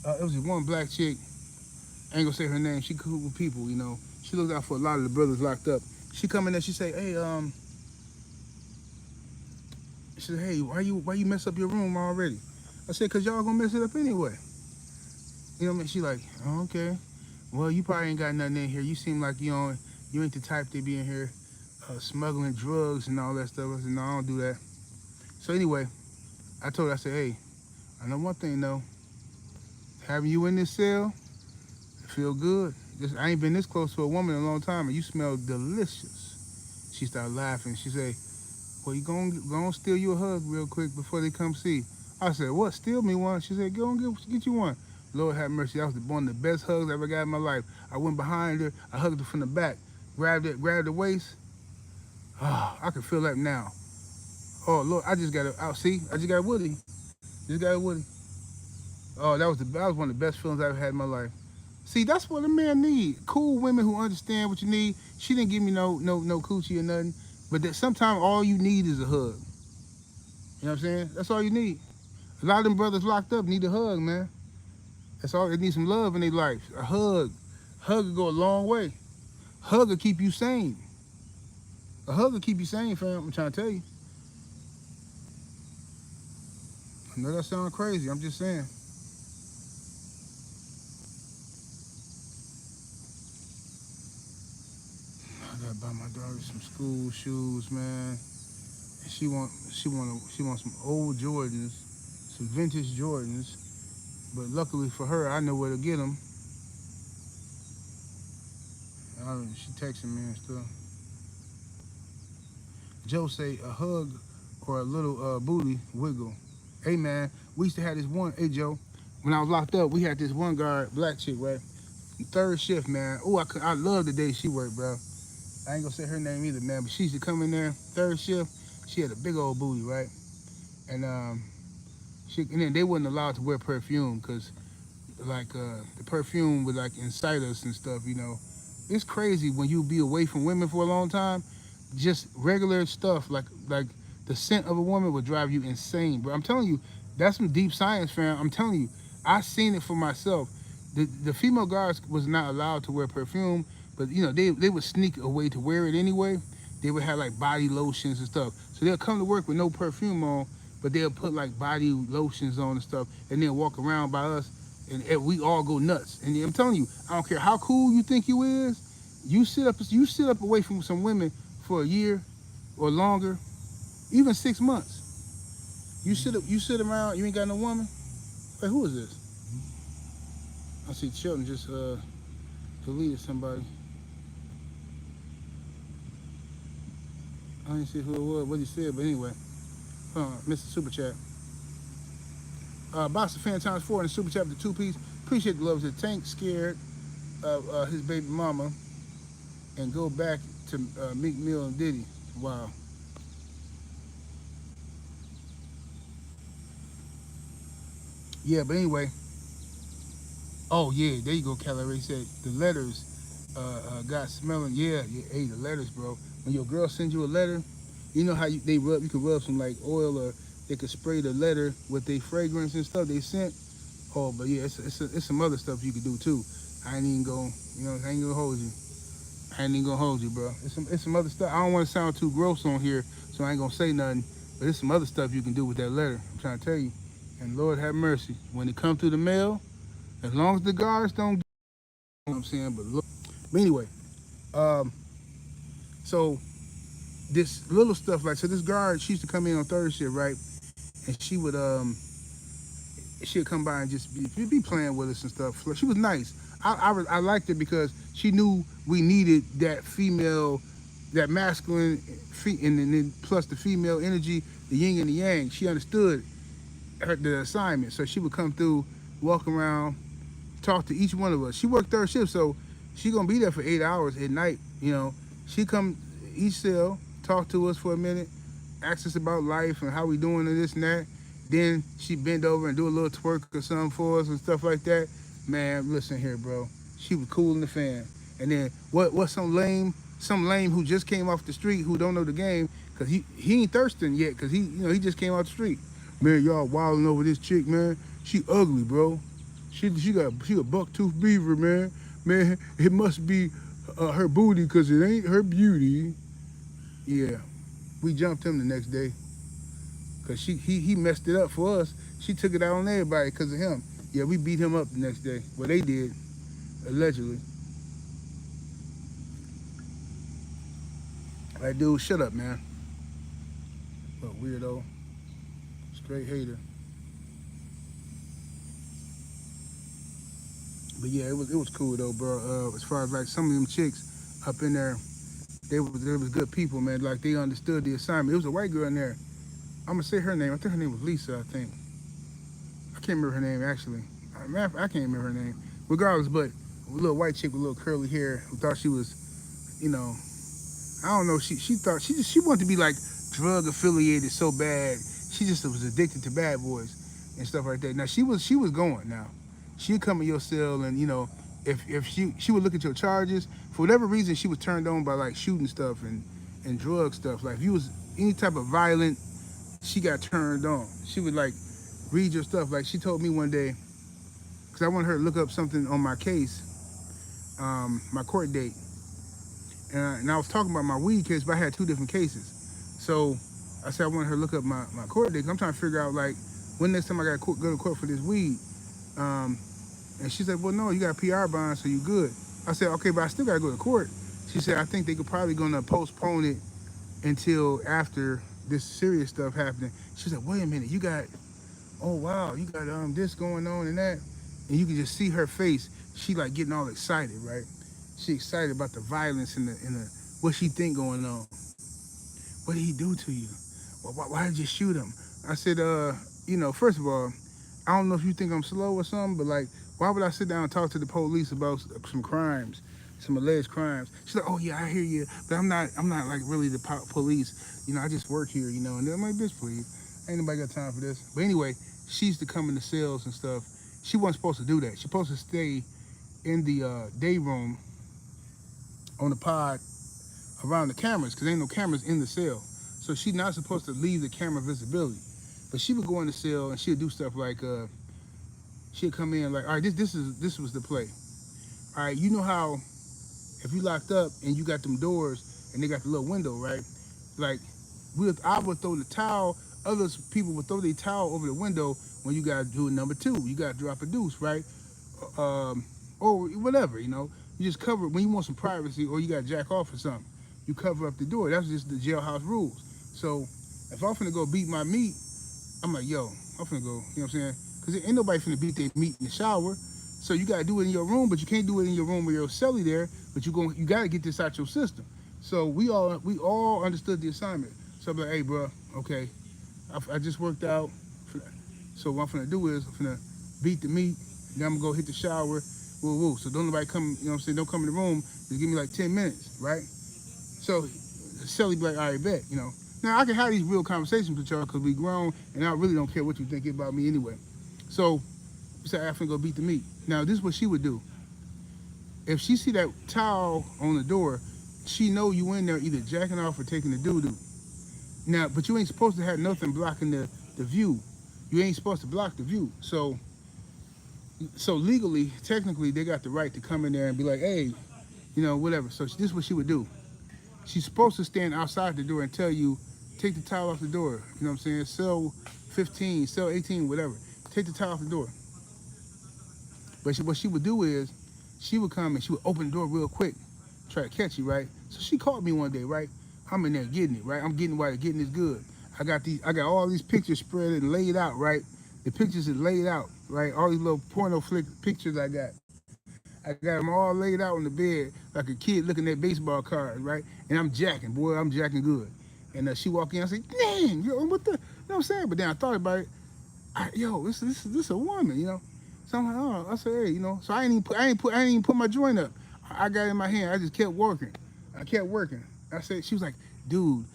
It was this one black chick, I ain't gonna say her name, she cool with people, you know. She looked out for a lot of the brothers locked up. She come in there, she say, hey, she said, hey, why you mess up your room already? I said, cause y'all gonna mess it up anyway. You know what I mean? She like, oh, okay. Well, you probably ain't got nothing in here. You seem like you ain't the type to be in here smuggling drugs and all that stuff. I said, no, I don't do that. So anyway, I told her, I said, hey, I know one thing though. Having you in this cell, it feel good. I ain't been this close to a woman in a long time, and you smell delicious. She started laughing. She said, well, you gonna steal you a hug real quick before they come see. I said, what, steal me one? She said, go and get you one. Lord have mercy, that was one of the best hugs I ever got in my life. I went behind her, I hugged her from the back, grabbed the waist. Oh, I can feel that now. Oh, Lord, I just got a Woody. Just got a Woody. Oh, that was one of the best feelings I ever had in my life. See, that's what a man need. Cool women who understand what you need. She didn't give me no coochie or nothing. But sometimes all you need is a hug. You know what I'm saying? That's all you need. A lot of them brothers locked up need a hug, man. That's all. They need some love in their life. A hug. Hug will go a long way. Hug will keep you sane. A hug will keep you sane, fam. I'm trying to tell you. I know that sounds crazy. I'm just saying. I gotta buy my daughter some school shoes, man. And she want some old Jordans, some vintage Jordans. But luckily for her, I know where to get them. She texting me and stuff. Joe say a hug or a little booty wiggle. Hey man, we used to have this one. Hey Joe, when I was locked up, we had this one guard, black chick, right? Third shift, man. Oh, I love the day she worked, bro. I ain't gonna say her name either, man. But she used to come in there, third shift. She had a big old booty, right? And and then they wasn't allowed to wear perfume because like the perfume would like incite us and stuff, you know. It's crazy when you be away from women for a long time. Just regular stuff like the scent of a woman would drive you insane, bro. I'm telling you, that's some deep science, fam. I'm telling you, I seen it for myself. The female guards was not allowed to wear perfume, but you know they would sneak away to wear it anyway. They would have like body lotions and stuff. So they'll come to work with no perfume on, but they'll put like body lotions on and stuff, and then walk around by us, and we all go nuts. And I'm telling you, I don't care how cool you think you is, you sit up away from some women for a year or longer, even 6 months. You sit around, you ain't got no woman. Wait, who is this? I see Chilton just deleted somebody. I didn't see who it was, what he said, but anyway. Mr. Super Chat. Boxer Fan times 4 in the Super Chat with the 2-piece. Appreciate the love. The Tank scared of his baby mama and go back to Meek Mill and Diddy. Wow. Yeah, but anyway. Oh yeah, there you go, Calorie said the letters got smelling. Yeah, hey, the letters, bro. When your girl sends you a letter, you know how you can rub some like oil, or they could spray the letter with their fragrance and stuff they sent. Oh, but yeah, it's some other stuff you could do too. I ain't even gonna, I ain't gonna hold you. I ain't even gonna hold you, bro. It's some other stuff. I don't want to sound too gross on here, so I ain't gonna say nothing. But there's some other stuff you can do with that letter. I'm trying to tell you. And Lord have mercy, when it comes through the mail, as long as the guards don't, you know what I'm saying. But anyway, um, so this little stuff like, so this guard, she used to come in on third shift, right? And she'd come by and just be playing with us and stuff. She was nice. I liked it because she knew we needed that female, that masculine, and then plus the female energy, the yin and the yang. She understood the assignment, so she would come through, walk around, talk to each one of us. She worked third shift, so she gonna be there for 8 hours at night. She come each cell, talk to us for a minute, ask us about life and how we doing and this and that. Then she bend over and do a little twerk or something for us and stuff like that. Man, listen here, bro. She was cool in the fan. And then what some lame who just came off the street who don't know the game, cause he ain't thirsting yet, cause he just came off the street. Man, y'all wilding over this chick, man. She ugly, bro. She a buck-toothed beaver, man. Man, it must be her booty, cause it ain't her beauty. Yeah, we jumped him the next day. Cause he messed it up for us. She took it out on everybody because of him. Yeah, we beat him up the next day. Well, they did, allegedly. That dude, shut up, man. Little weirdo, straight hater. But yeah, it was cool though, bro. As far as like some of them chicks up in there, they was good people, man. Like they understood the assignment. It was a white girl in there. I'm gonna say her name. I think her name was Lisa. I think. I can't remember her name actually. I can't remember her name. Regardless, but a little white chick with a little curly hair who thought she was, I don't know. She thought she wanted to be like drug affiliated so bad. She just was addicted to bad boys and stuff like that. Now she was going. Now she'd come in your cell and if she would look at your charges for whatever reason, she was turned on by like shooting stuff and drug stuff. Like if you was any type of violent, she got turned on. She would like read your stuff. Like she told me one day, because I wanted her to look up something on my case, my court date. And I was talking about my weed case, but I had two different cases. So I said I wanted her to look up my court date. I'm trying to figure out like when next time I got to go to court for this weed. And she said, well, no, you got a PR bond, so you good. I said, okay, but I still got to go to court. She said, I think they could probably going to postpone it until after this serious stuff happening. She said, wait a minute, you got, oh wow, you got this going on and that. And you can just see her face. She like getting all excited, right? She excited about the violence and the what she think going on. What did he do to you? Why did you shoot him? I said, first of all, I don't know if you think I'm slow or something, but like, why would I sit down and talk to the police about some crimes, some alleged crimes? She's like, oh yeah, I hear you, but I'm not like really the police. I just work here, And then I'm like, bitch, please, ain't nobody got time for this. But anyway, she used to come in the cells and stuff. She wasn't supposed to do that. She's supposed to stay in the day room on the pod around the cameras, because ain't no cameras in the cell. So she's not supposed to leave the camera visibility. But she would go in the cell and she'd do stuff like, she'd come in like, all right, this was the play. All right, you know how if you locked up and you got them doors and they got the little window, right? Like, I would throw the towel, other people would throw their towel over the window when you gotta do number two. You gotta drop a deuce, right? Or whatever, You just cover it when you want some privacy or you gotta jack off or something. You cover up the door. That's just the jailhouse rules. So if I'm finna go beat my meat, I'm like, yo, I'm finna go, you know what I'm saying? Because ain't nobody finna beat their meat in the shower. So you gotta do it in your room, but you can't do it in your room with your celly there, but you gotta get this out your system. So we all understood the assignment. So I'm like, hey, bro, okay, I just worked out. So what I'm finna do is I'm finna beat the meat, then I'm gonna go hit the shower, woo. So don't nobody come, don't come in the room, just give me like 10 minutes, right? So Shelly be like, all right, bet, Now I can have these real conversations with y'all because we grown and I really don't care what you think about me anyway. So we said, I'm finna go beat the meat. Now this is what she would do. If she see that towel on the door, she know you in there either jacking off or taking the doo-doo. Now, but you ain't supposed to have nothing blocking the view. You ain't supposed to block the view. So So legally, technically, they got the right to come in there and be like, hey, whatever. So this is what she would do. She's supposed to stand outside the door and tell you, take the towel off the door. You know what I'm saying? Cell 15, cell 18, whatever. Take the towel off the door. But what she would do is, she would come and she would open the door real quick, try to catch you, right? So she caught me one day, right? I'm in there getting it, right? I'm getting while the getting is good. I got all these pictures spread and laid out, right? The pictures is laid out, right? All these little porno flick pictures I got. I got them all laid out on the bed like a kid looking at baseball cards, right? And I'm jacking, boy, I'm jacking good. And she walked in, I said, dang, yo, what the, you know what I'm saying? But then I thought about it, this a woman, So I'm like, oh, I said, hey, So I ain't even put my joint up. I got it in my hand. I just kept working. I kept working. I said, she was like, dude,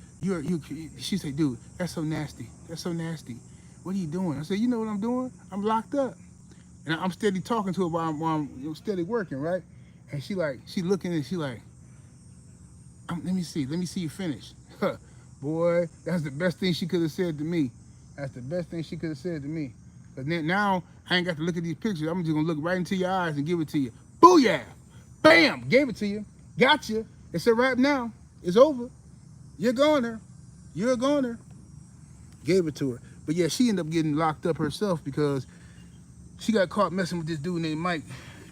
she said, dude, that's so nasty. That's so nasty. What are you doing? I said, you know what I'm doing? I'm locked up. And I'm steady talking to her while I'm steady working, right? And she looking and she like, let me see you finish. Boy, that's the best thing she could have said to me. That's the best thing she could have said to me. But then now I ain't got to look at these pictures. I'm just gonna look right into your eyes and give it to you. Booyah! Bam! Gave it to you. Gotcha. It's a wrap now. It's over. You're going there. You're a goner. Gave it to her. But yeah, she ended up getting locked up herself because she got caught messing with this dude named Mike,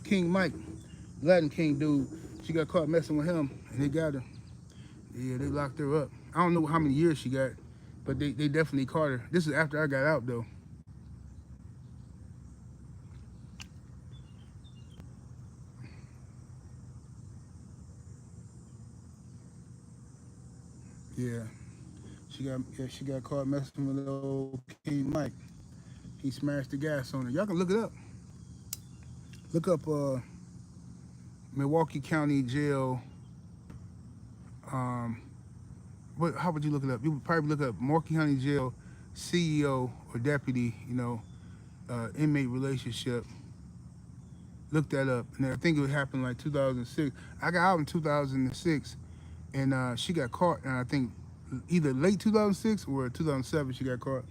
King Mike, Latin King dude. She got caught messing with him, and they got her. Yeah, they locked her up. I don't know how many years she got, but they definitely caught her. This is after I got out, though. Yeah, she got caught messing with old King Mike. He smashed the gas on her. Y'all can look it up. Look up Milwaukee County Jail. How would you look it up? You would probably look up Milwaukee County Jail CEO or deputy, inmate relationship. Look that up. And I think it happened like 2006. I got out in 2006, and she got caught. And I think either late 2006 or 2007 she got caught.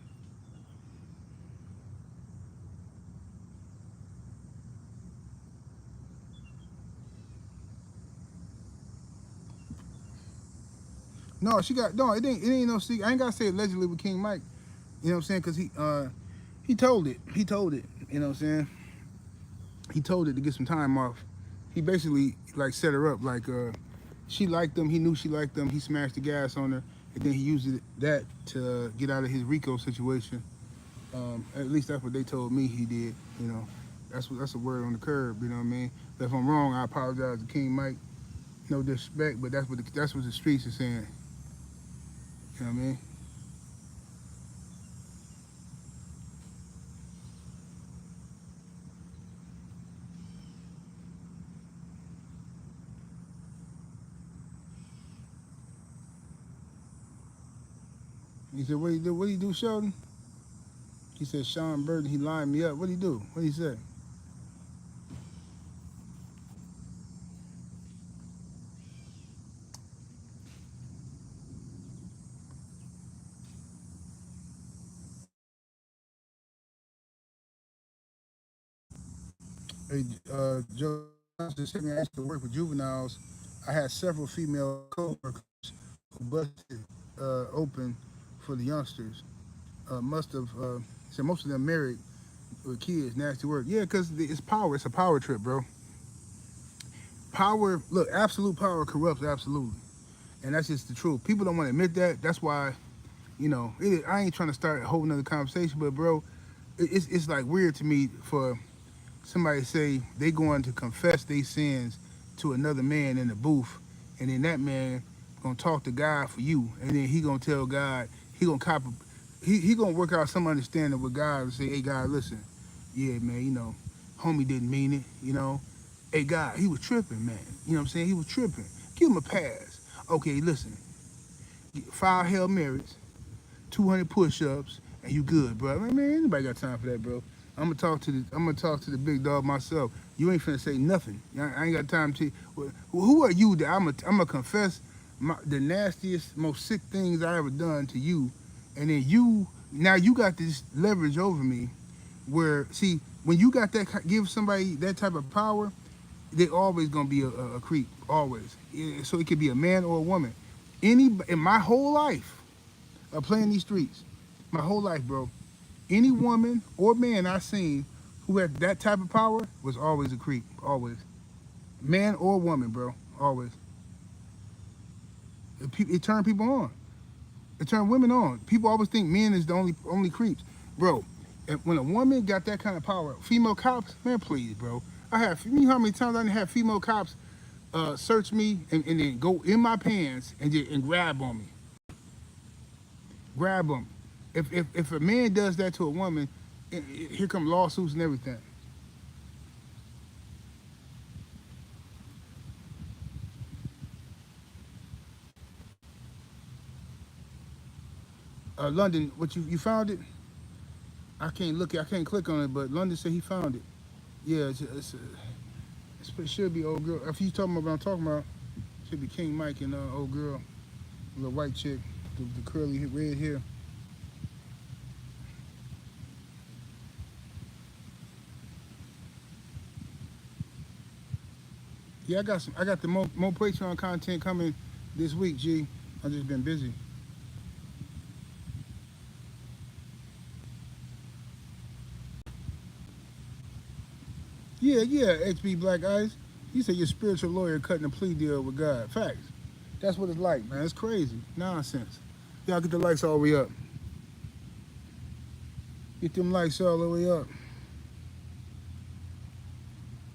No, she got no. It ain't no secret. I ain't gotta say allegedly with King Mike. You know what I'm saying? Cause he told it. He told it. You know what I'm saying? He told it to get some time off. He basically like set her up. Like she liked him. He knew she liked him. He smashed the gas on her, and then he used that to get out of his RICO situation. At least that's what they told me he did. That's a word on the curb. You know what I mean? If I'm wrong, I apologize to King Mike. No disrespect, but that's what the streets are saying. You know what I mean? He said, what do you do? What do you do, Sheldon? He said, Sean Burton, he lined me up. What do you do? What do you say? Hey, Joe Johnson said me I used to work with juveniles. I had several female co-workers who busted open for the youngsters. Must have said most of them married with kids. Nasty work. Yeah, because it's power. It's a power trip, bro. Power. Look, absolute power corrupts absolutely, and that's just the truth. People don't want to admit that. That's why, I ain't trying to start a whole nother conversation, but bro, it's like weird to me for somebody say they going to confess their sins to another man in the booth, and then that man gonna talk to God for you, and then he gonna tell God he gonna cop, he gonna work out some understanding with God and say, hey God, listen, yeah man, homie didn't mean it, hey God, he was tripping, man, you know what I'm saying, he was tripping, give him a pass. Okay, listen, 5 Hail Marys, 200 push-ups, and you good, bro. Man, anybody got time for that, bro? I'm gonna talk to the big dog myself. You ain't finna say nothing. I ain't got time to. Who are you that I'm gonna confess the nastiest, most sick things I ever done to you, and then now you got this leverage over me, where see when you got that, give somebody that type of power, they always gonna be a creep, always. So it could be a man or a woman. In my whole life of playing these streets, my whole life, bro, any woman or man I seen who had that type of power was always a creep, always. Man or woman, bro, always. It turned people on. It turned women on. People always think men is the only creeps, bro. And when a woman got that kind of power, female cops, man, please, bro. You know how many times I didn't have female cops search me and then go in my pants and grab on me, grab them. If a man does that to a woman, here come lawsuits and everything. London, what you found it? I can't click on it, but London said he found it. Yeah, it should be old girl. If you talking about what I'm talking about, it should be King Mike and old girl, little white chick, the curly red hair. Yeah, I got the more Patreon content coming this week, G. I've just been busy. Yeah, XB Black Ice. You said your spiritual lawyer cutting a plea deal with God. Facts. That's what it's like, man. It's crazy. Nonsense. Y'all get the likes all the way up. Get them likes all the way up.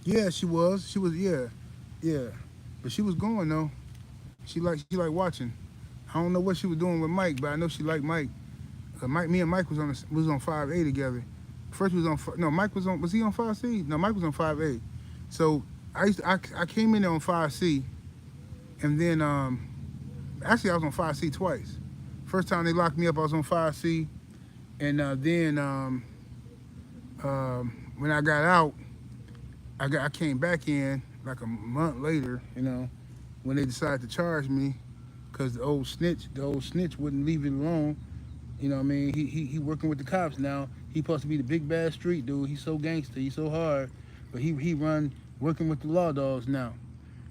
Yeah, she was. Yeah. But she was going though. She like watching. I don't know what she was doing with Mike, but I know she liked Mike. Me and Mike was on 5A together. First we was on Mike was he on 5C? No, Mike was on 5A. So I came in there on 5C, and then actually I was on 5C twice. First time they locked me up, I was on 5C, and then when I got out, I came back in like a month later, you know, when they decided to charge me, because the old snitch wouldn't leave it alone. You know what I mean? He working with the cops now. He supposed to be the big bad street dude. He's so gangster. He's so hard. But he run working with the law dogs now.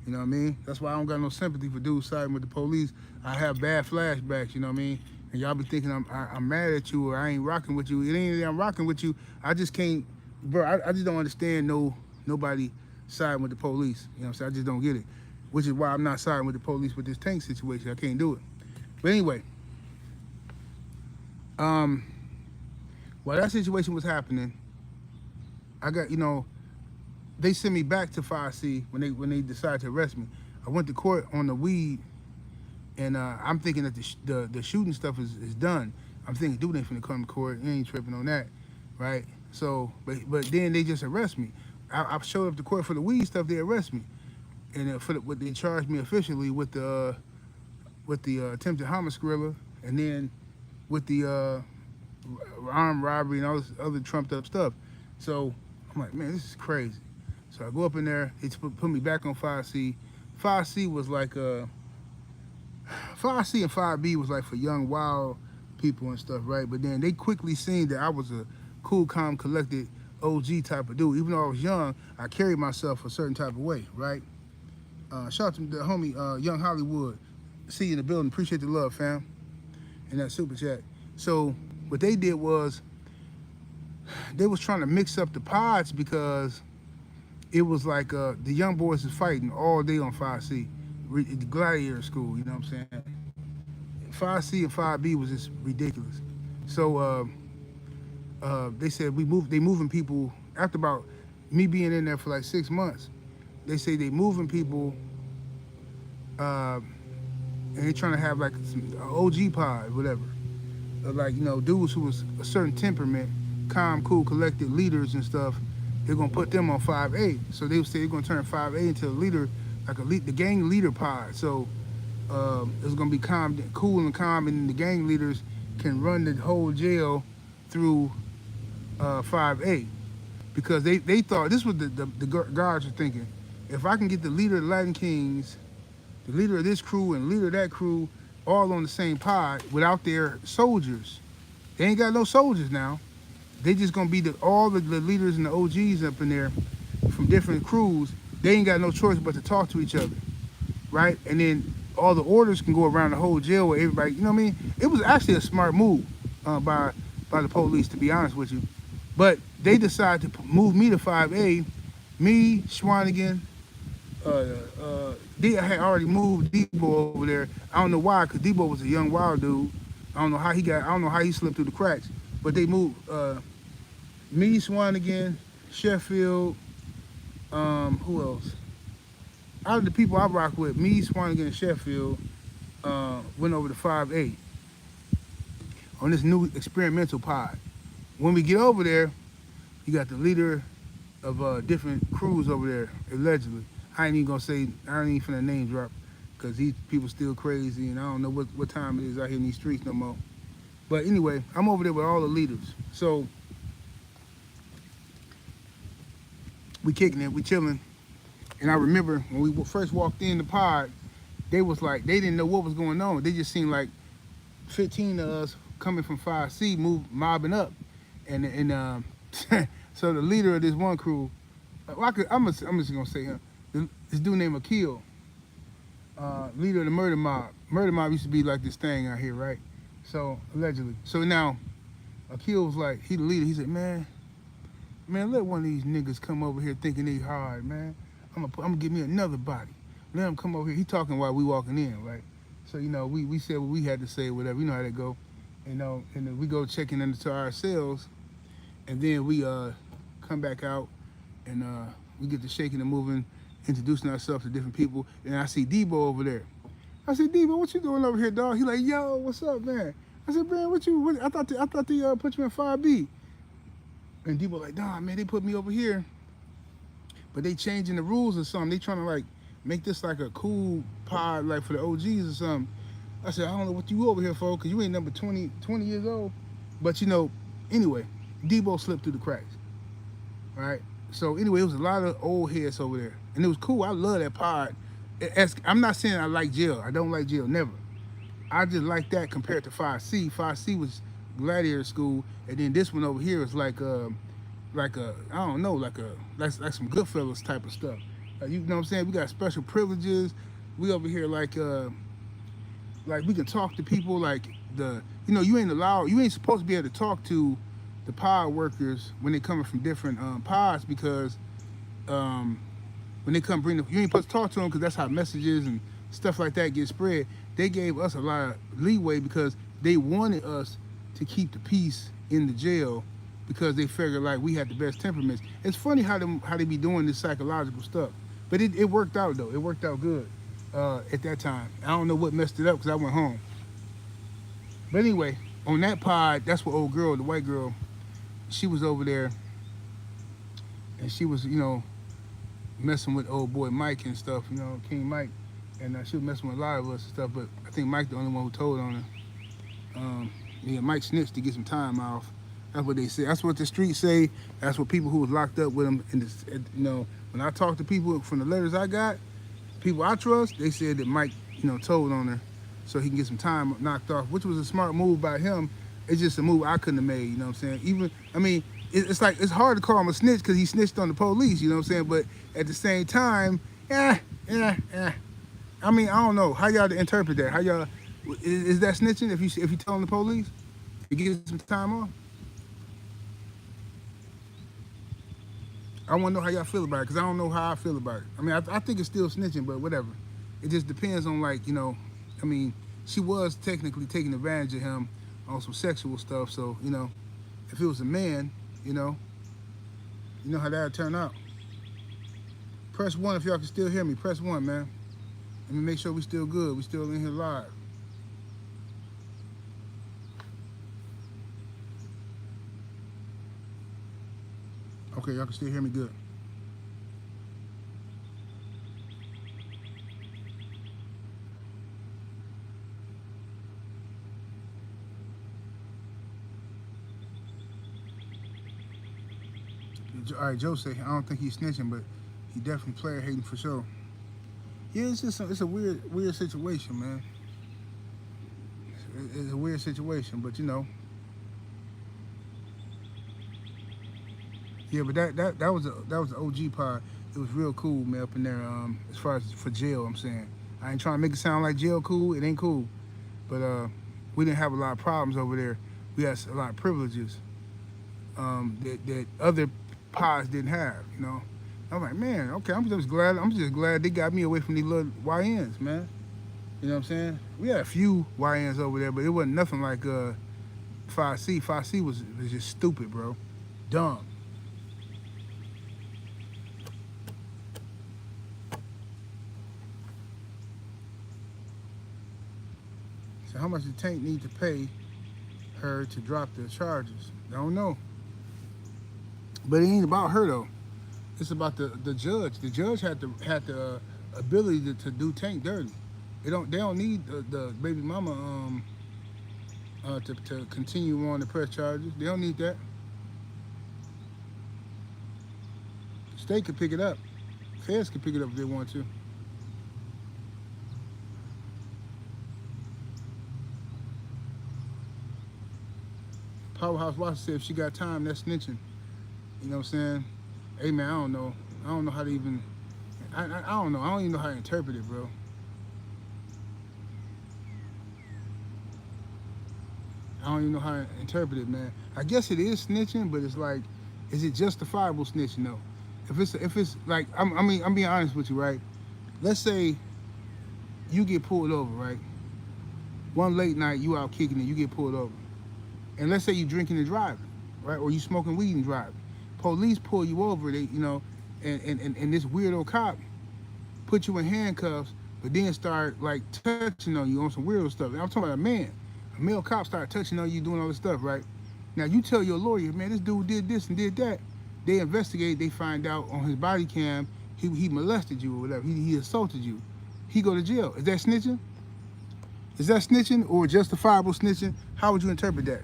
You know what I mean? That's why I don't got no sympathy for dudes siding with the police. I have bad flashbacks. You know what I mean? And y'all be thinking I'm mad at you or I ain't rocking with you. It ain't that I'm rocking with you. I just can't, bro. I just don't understand nobody siding with the police. You know what I'm saying? I just don't get it. Which is why I'm not siding with the police with this tank situation. I can't do it. But anyway. While that situation was happening, I got, they sent me back to 5C when they decided to arrest me. I went to court on the weed, and I'm thinking that the shooting stuff is done. I'm thinking, dude ain't finna come to court. He ain't tripping on that, right? So, but then they just arrest me. I showed up to court for the weed stuff. They arrest me, and they charged me officially with the attempted homicide, and then with the armed robbery and all this other trumped up stuff. So I'm like, man, this is crazy. So I go up in there, they put me back on 5C. 5C was like 5C and 5B was like for young, wild people and stuff, right? But then they quickly seen that I was a cool, calm, collected OG type of dude. Even though I was young, I carried myself a certain type of way, right? Shout out to the homie, Young Hollywood. See you in the building. Appreciate the love, fam. And that super chat. So what they did was they was trying to mix up the pods because it was like the young boys is fighting all day on 5C, the gladiator school, you know what I'm saying? 5C and 5B was just ridiculous. So they said they moving people after about me being in there for like 6 months. They say they moving people and they trying to have like some OG pod, whatever. Like, dudes who was a certain temperament, calm, cool, collected leaders and stuff, they're gonna put them on 5A. So they say they're gonna turn 5A into a leader, like the gang leader pod. So it's gonna be cool and calm, and the gang leaders can run the whole jail through 5A. Because they thought, this was the guards were thinking, if I can get the leader of the Latin Kings, the leader of this crew and the leader of that crew, all on the same pod without their soldiers. They ain't got no soldiers now. they just gonna be all the leaders and the OGs up in there from different crews. They ain't got no choice but to talk to each other, right? And then all the orders can go around the whole jail where everybody, you know what I mean? It was actually a smart move by the police, to be honest with you. But they decided to move me to 5A, me, Schwanigan. I had already moved Debo over there. I don't know why, because Debo was a young wild dude. I don't know how he slipped through the cracks. But they moved me, Schwanigan, Sheffield, who else? Out of the people I rock with, me, Schwanigan, and Sheffield went over to 5A on this new experimental pod. When we get over there, you got the leader of different crews over there, allegedly. I ain't even finna name drop, because these people still crazy, and I don't know what time it is out here in these streets no more. But anyway, I'm over there with all the leaders. So we kicking it, we chilling. And I remember when we first walked in the pod, they didn't know what was going on. They just seemed like 15 of us coming from 5C mobbing up. And so the leader of this one crew, I'm just gonna say him, this dude named Akil, leader of the murder mob. Murder mob used to be like this thing out here, right? So allegedly. So now Akil was like, he the leader. He said, man, let one of these niggas come over here thinking they hard, man. I'm gonna give me another body. Let him come over here. He talking while we walking in, right? So we said what we had to say, whatever. You know how that go. And then we go checking into our cells, and then we come back out, and we get to shaking and moving, introducing ourselves to different people. And I see Debo over there. I said, Debo, what you doing over here, dog? He like, yo, what's up, man? I said, man, I thought they put you in 5B. And Debo like, nah, man, they put me over here, but they changing the rules or something. They trying to like make this like a cool pod like for the OGs or something. I said, I don't know what you over here for, because you ain't number 20 years old. But anyway, Debo slipped through the cracks, right? So anyway, it was a lot of old heads over there. And it was cool. I love that pod. I'm not saying I like jail. I don't like jail, never. I just like that compared to 5C. 5C was gladiator school, and then this one over here is like some some Goodfellas type of stuff. You know what I'm saying? We got special privileges. We over here like we can talk to people you ain't supposed to be able to talk to the pod workers when they coming from different pods, because when they come you ain't supposed to talk to them, because that's how messages and stuff like that get spread. They gave us a lot of leeway because they wanted us to keep the peace in the jail, because they figured like we had the best temperaments. It's funny how they be doing this psychological stuff, but it worked out though. It worked out good at that time. I don't know what messed it up, because I went home. But anyway, on that pod, that's what old girl, the white girl, she was over there, and she was messing with old boy Mike and stuff, King Mike, and she was messing with a lot of us and stuff. But I think Mike the only one who told on her. Mike snitched to get some time off. That's what they say. That's what the streets say. That's what people who was locked up with him. When I talk to people from the letters I got, people I trust, they said that Mike, told on her so he can get some time knocked off, which was a smart move by him. It's just a move I couldn't have made. You know what I'm saying? It's like it's hard to call him a snitch because he snitched on the police. You know what I'm saying? But at the same time, I don't know how y'all to interpret that. How y'all is that snitching if you telling the police to get some time off? I want to know how y'all feel about it, because I don't know how I feel about it. I think it's still snitching, but whatever. It just depends on she was technically taking advantage of him on some sexual stuff. So if it was a man, you know how that would turn out. Press 1 if y'all can still hear me. Press 1, man. Let me make sure we still good. We still in here live. Okay, y'all can still hear me good. All right, Joe say, I don't think he's snitching, but he definitely player hating for sure. Yeah, it's a weird situation, man. It's a weird situation, but Yeah, but that was the OG pod. It was real cool, man, up in there. As far as for jail, I'm saying I ain't trying to make it sound like jail cool. It ain't cool, but we didn't have a lot of problems over there. We had a lot of privileges that other pods didn't have. You know, I'm like, man, okay, I'm just glad they got me away from these little YNs, man. You know what I'm saying? We had a few YNs over there, but it wasn't nothing like 5C. 5C was just stupid, bro, dumb. So how much did Tank need to pay her to drop the charges? I don't know. But it ain't about her though. It's about the judge. The judge had the ability to do Tank dirty. They don't need the baby mama to continue on the press charges. They don't need that. State could pick it up. Feds could pick it up if they want to. Powerhouse Watson said if she got time, that's snitching. You know what I'm saying? Hey man, I don't know. I don't know how to even. I don't know. I don't even know how to interpret it, bro. I don't even know how to interpret it, man. I guess it is snitching, but it's like, is it justifiable snitching though? If it's like, I'm being honest with you, right? Let's say you get pulled over, right? One late night, you out kicking it, you get pulled over. And let's say you drinking and driving, right? Or you smoking weed and driving. Police pull you over, they, you know, and this weirdo cop put you in handcuffs, but then start like touching on you on some weirdo stuff. And I'm talking about a male cop start touching on you, doing all this stuff, right? Now you tell your lawyer, man, this dude did this and did that. They investigate, they find out on his body cam, he molested you or whatever, he assaulted you. He go to jail. Is that snitching? Is that snitching or justifiable snitching? How would you interpret that?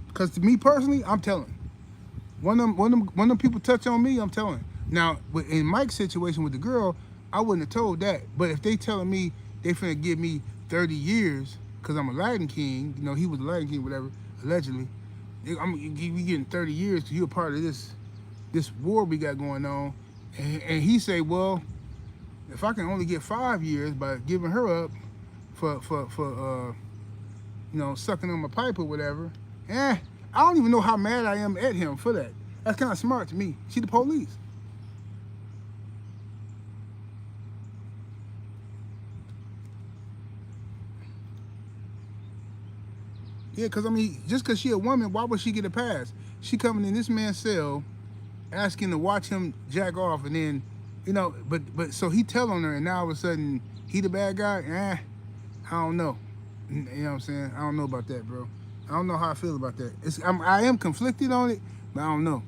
Because to me personally, I'm telling. One of them people touch on me, I'm telling. Now, in Mike's situation with the girl, I wouldn't have told that. But if they telling me they finna give me 30 years because I'm a Latin King, you know, he was a Latin King, whatever, allegedly, we getting 30 years because you're a part of this war we got going on. And he say, well, if I can only get 5 years by giving her up for you know, sucking on my pipe or whatever, I don't even know how mad I am at him for that. That's kind of smart to me. She the police. Yeah, because I mean, just because she a woman, why would she get a pass? She coming in this man's cell, asking to watch him jack off, and then, you know, but so he telling her, and now all of a sudden he the bad guy. I don't know. You know what I'm saying? I don't know about that, bro. I don't know how I feel about that. I am conflicted on it, but I don't know.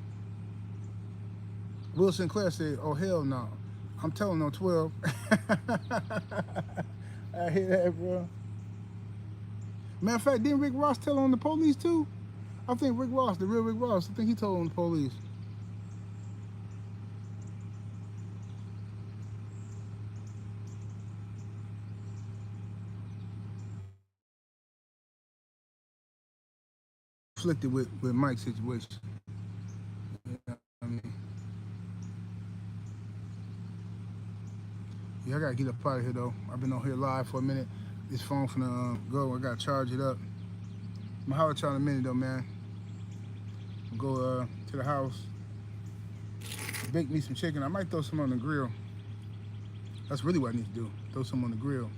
Will Sinclair said, "Oh hell no." I'm telling on 12. I hear that, bro. Matter of fact, didn't Rick Ross tell on the police too? I think Rick Ross, the real Rick Ross, I think he told on the police. Conflicted with Mike's situation. You know what I mean? Yeah, I gotta get up out of here though. I've been on here live for a minute. This phone finna go. I gotta charge it up. I'm gonna holler at y'all in a minute though, man. Go to the house, bake me some chicken. I might throw some on the grill. That's really what I need to do. Throw some on the grill.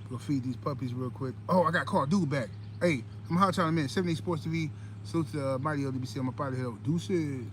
Go feed these puppies real quick. Oh, I got to call dude back. Hey, I'm gonna holler at y'all in a minute. 78 Sports TV. Salute to Mighty LDBC. I'm up out of here though. Deuces.